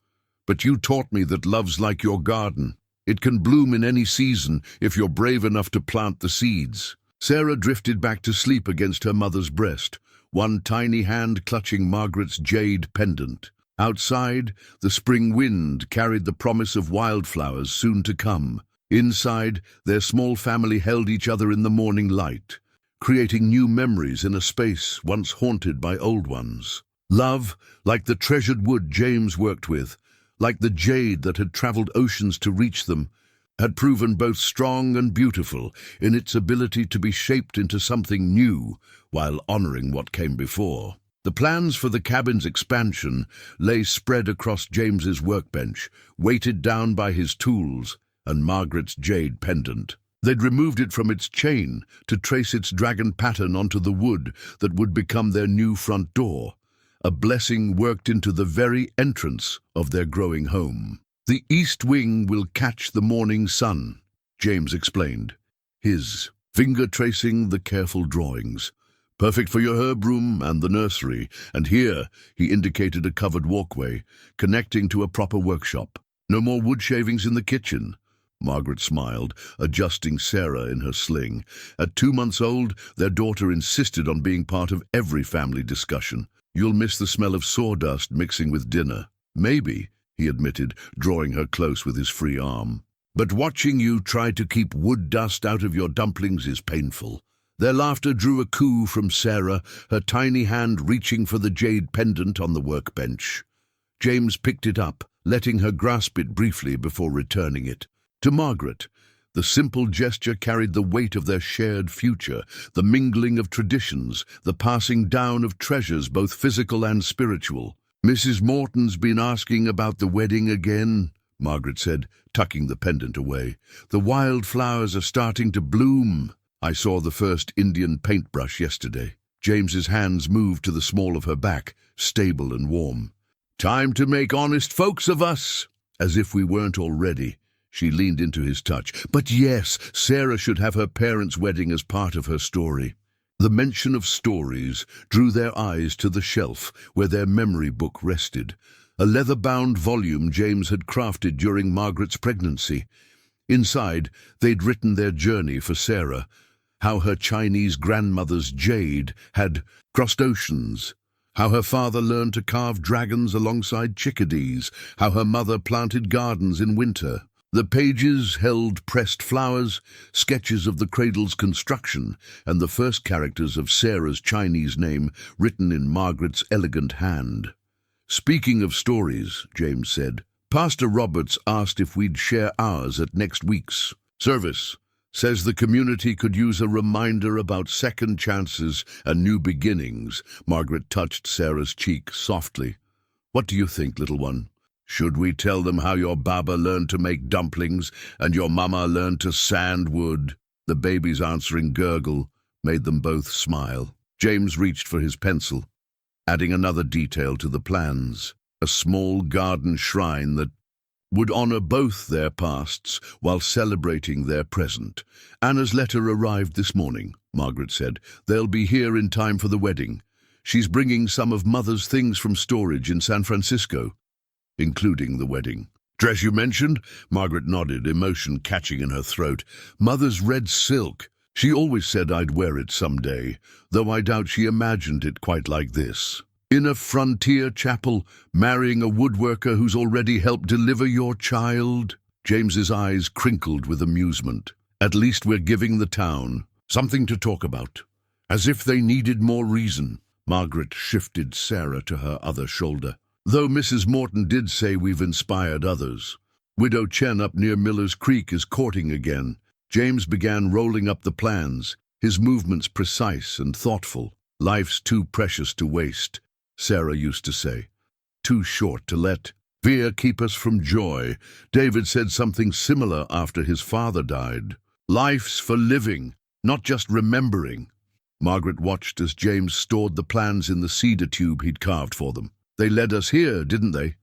But you taught me that love's like your garden. It can bloom in any season if you're brave enough to plant the seeds." Sarah drifted back to sleep against her mother's breast, one tiny hand clutching Margaret's jade pendant. Outside, the spring wind carried the promise of wildflowers soon to come. Inside, their small family held each other in the morning light, creating new memories in a space once haunted by old ones. Love, like the treasured wood James worked with, like the jade that had traveled oceans to reach them, had proven both strong and beautiful in its ability to be shaped into something new while honoring what came before. The plans for the cabin's expansion lay spread across James's workbench, weighted down by his tools and Margaret's jade pendant. They'd removed it from its chain to trace its dragon pattern onto the wood that would become their new front door, a blessing worked into the very entrance of their growing home. "The east wing will catch the morning sun," James explained, his finger tracing the careful drawings. "Perfect for your herb room and the nursery, and here," he indicated a covered walkway, connecting to a proper workshop. "No more wood shavings in the kitchen." Margaret smiled, adjusting Sarah in her sling. At 2 months old, their daughter insisted on being part of every family discussion. "You'll miss the smell of sawdust mixing with dinner." "Maybe," he admitted, drawing her close with his free arm. "But watching you try to keep wood dust out of your dumplings is painful." Their laughter drew a coo from Sarah, her tiny hand reaching for the jade pendant on the workbench. James picked it up, letting her grasp it briefly before returning it. To Margaret, the simple gesture carried the weight of their shared future, the mingling of traditions, the passing down of treasures both physical and spiritual. "Mrs. Morton's been asking about the wedding again," Margaret said, tucking the pendant away. "The wildflowers are starting to bloom." "I saw the first Indian paintbrush yesterday." James's hands moved to the small of her back, stable and warm. "Time to make honest folks of us." "As if we weren't already." She leaned into his touch. "But yes, Sarah should have her parents' wedding as part of her story." The mention of stories drew their eyes to the shelf where their memory book rested, a leather-bound volume James had crafted during Margaret's pregnancy. Inside, they'd written their journey for Sarah, how her Chinese grandmother's jade had crossed oceans, how her father learned to carve dragons alongside chickadees, how her mother planted gardens in winter. The pages held pressed flowers, sketches of the cradle's construction, and the first characters of Sarah's Chinese name written in Margaret's elegant hand. "Speaking of stories," James said, "Pastor Roberts asked if we'd share ours at next week's service. Says the community could use a reminder about second chances and new beginnings." Margaret touched Sarah's cheek softly. "What do you think, little one? Should we tell them how your Baba learned to make dumplings and your Mama learned to sand wood?" The baby's answering gurgle made them both smile. James reached for his pencil, adding another detail to the plans, a small garden shrine that would honor both their pasts while celebrating their present. "Anna's letter arrived this morning," Margaret said. "They'll be here in time for the wedding. She's bringing some of Mother's things from storage in San Francisco, including the wedding." "Dress you mentioned?" Margaret nodded, emotion catching in her throat. "Mother's red silk. She always said I'd wear it someday, though I doubt she imagined it quite like this." In a frontier chapel, marrying a woodworker who's already helped deliver your child? James's eyes crinkled with amusement. At least we're giving the town something to talk about. As if they needed more reason. Margaret shifted Sarah to her other shoulder. Though Mrs. Morton did say we've inspired others. Widow Chen up near Miller's Creek is courting again. James began rolling up the plans, his movements precise and thoughtful. Life's too precious to waste, Sarah used to say. Too short to let fear keep us from joy. David said something similar after his father died. Life's for living, not just remembering. Margaret watched as James stored the plans in the cedar tube he'd carved for them. They led us here, didn't they?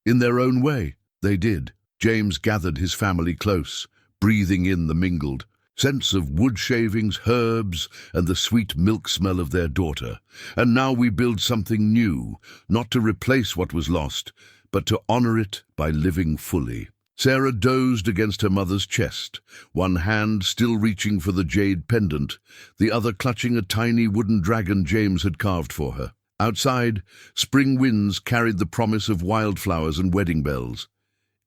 In their own way, they did. James gathered his family close, breathing in the mingled scents of wood shavings, herbs, and the sweet milk smell of their daughter. And now we build something new, not to replace what was lost, but to honor it by living fully. Sarah dozed against her mother's chest, one hand still reaching for the jade pendant, the other clutching a tiny wooden dragon James had carved for her. Outside, spring winds carried the promise of wildflowers and wedding bells.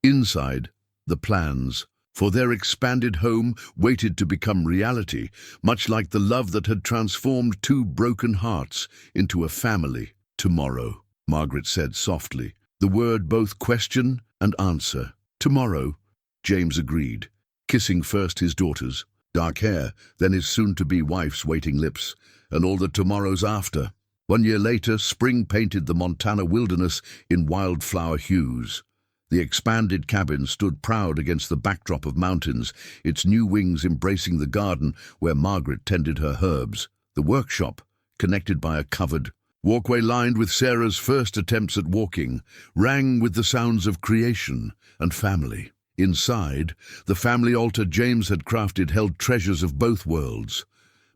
Inside, the plans for their expanded home waited to become reality, much like the love that had transformed two broken hearts into a family. Tomorrow, Margaret said softly, the word both question and answer. Tomorrow, James agreed, kissing first his daughter's dark hair, then his soon-to-be wife's waiting lips, and all the tomorrows after. 1 year later, spring painted the Montana wilderness in wildflower hues. The expanded cabin stood proud against the backdrop of mountains, its new wings embracing the garden where Margaret tended her herbs. The workshop, connected by a covered walkway lined with Sarah's first attempts at walking, rang with the sounds of creation and family. Inside, the family altar James had crafted held treasures of both worlds.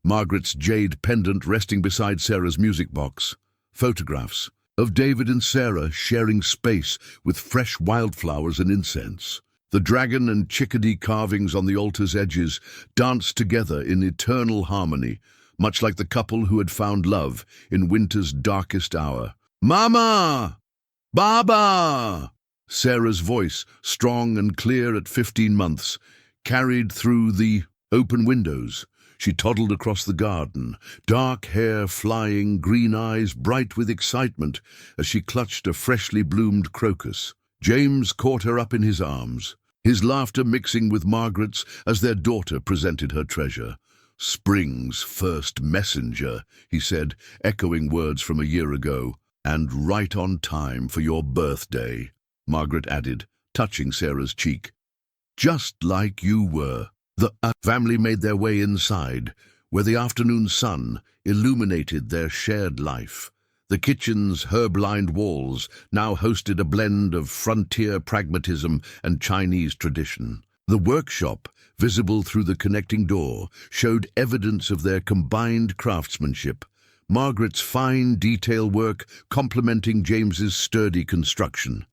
Margaret's jade pendant resting beside Sarah's music box. Photographs of David and Sarah sharing space with fresh wildflowers and incense. The dragon and chickadee carvings on the altar's edges danced together in eternal harmony, much like the couple who had found love in winter's darkest hour. "Mama! Baba!" Sarah's voice, strong and clear at 15 months, carried through the open windows. She toddled across the garden, dark hair flying, green eyes bright with excitement as she clutched a freshly bloomed crocus. James caught her up in his arms, his laughter mixing with Margaret's as their daughter presented her treasure. "Spring's first messenger," he said, echoing words from a year ago. "And right on time for your birthday," Margaret added, touching Sarah's cheek. "Just like you were." The family made their way inside, where the afternoon sun illuminated their shared life. The kitchen's herb-lined walls now hosted a blend of frontier pragmatism and Chinese tradition. The workshop, visible through the connecting door, showed evidence of their combined craftsmanship. Margaret's fine detail work complementing James's sturdy construction.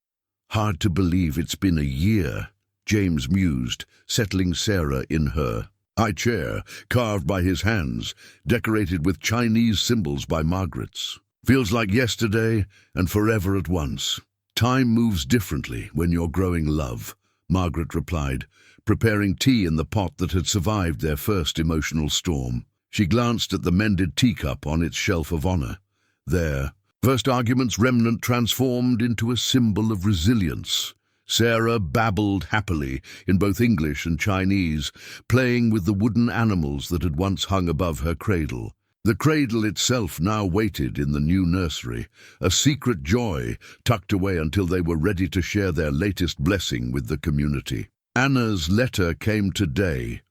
"Hard to believe it's been a year," James mused, settling Sarah in her high chair, carved by his hands, decorated with Chinese symbols by Margaret's. "Feels like yesterday and forever at once." "Time moves differently when you're growing love," Margaret replied, preparing tea in the pot that had survived their first emotional storm. She glanced at the mended teacup on its shelf of honor. There, first argument's remnant transformed into a symbol of resilience. Sarah babbled happily in both English and Chinese, playing with the wooden animals that had once hung above her cradle. The cradle itself now waited in the new nursery, a secret joy tucked away until they were ready to share their latest blessing with the community. "Anna's letter came today,"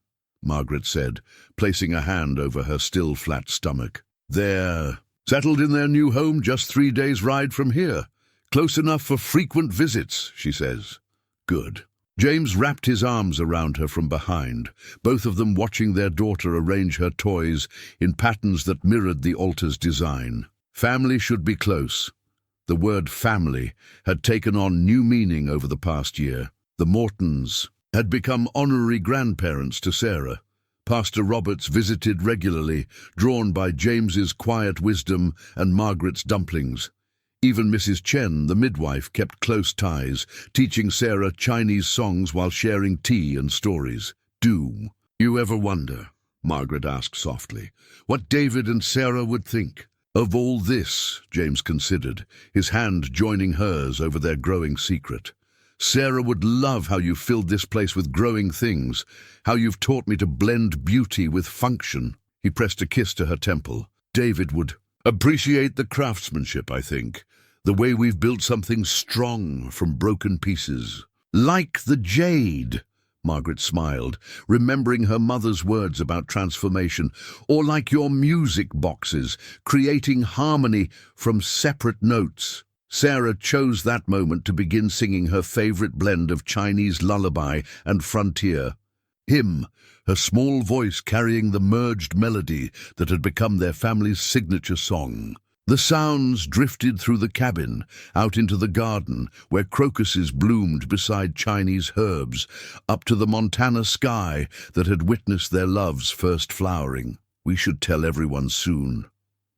Margaret said, placing a hand over her still flat stomach. "They're settled in their new home just 3 days' ride from here. Close enough for frequent visits, she says." "Good." James wrapped his arms around her from behind, both of them watching their daughter arrange her toys in patterns that mirrored the altar's design. Family should be close. The word family had taken on new meaning over the past year. The Mortons had become honorary grandparents to Sarah. Pastor Roberts visited regularly, drawn by James's quiet wisdom and Margaret's dumplings. Even Mrs. Chen, the midwife, kept close ties, teaching Sarah Chinese songs while sharing tea and stories. "Do you ever wonder," Margaret asked softly, "what David and Sarah would think of all this?" James considered, his hand joining hers over their growing secret. "Sarah would love how you filled this place with growing things, how you've taught me to blend beauty with function." He pressed a kiss to her temple. "David would appreciate the craftsmanship, I think. The way we've built something strong from broken pieces." "Like the jade," Margaret smiled, remembering her mother's words about transformation. "Or like your music boxes, creating harmony from separate notes." Sarah chose that moment to begin singing her favorite blend of Chinese lullaby and frontier. Hymn, her small voice carrying the merged melody that had become their family's signature song. The sounds drifted through the cabin, out into the garden, where crocuses bloomed beside Chinese herbs, up to the Montana sky that had witnessed their love's first flowering. "We should tell everyone soon,"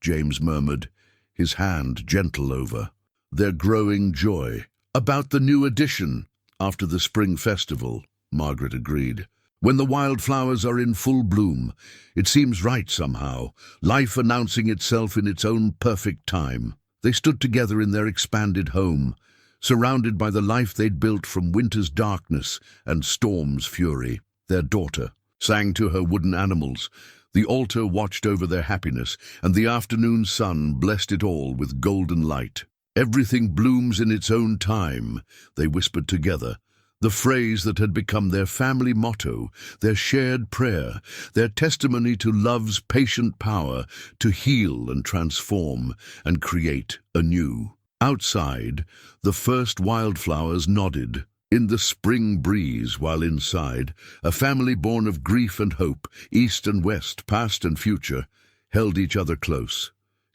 James murmured, his hand gentle over their growing joy. "About the new addition, after the spring festival," Margaret agreed. "When the wildflowers are in full bloom, it seems right somehow, life announcing itself in its own perfect time." They stood together in their expanded home, surrounded by the life they'd built from winter's darkness and storm's fury. Their daughter sang to her wooden animals. The altar watched over their happiness, and the afternoon sun blessed it all with golden light. "Everything blooms in its own time," they whispered together. The phrase that had become their family motto, their shared prayer, their testimony to love's patient power to heal and transform and create anew. Outside, the first wildflowers nodded in the spring breeze, while inside, a family born of grief and hope, east and west, past and future, held each other close,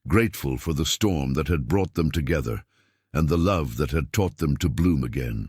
grateful for the storm that had brought them together and the love that had taught them to bloom again.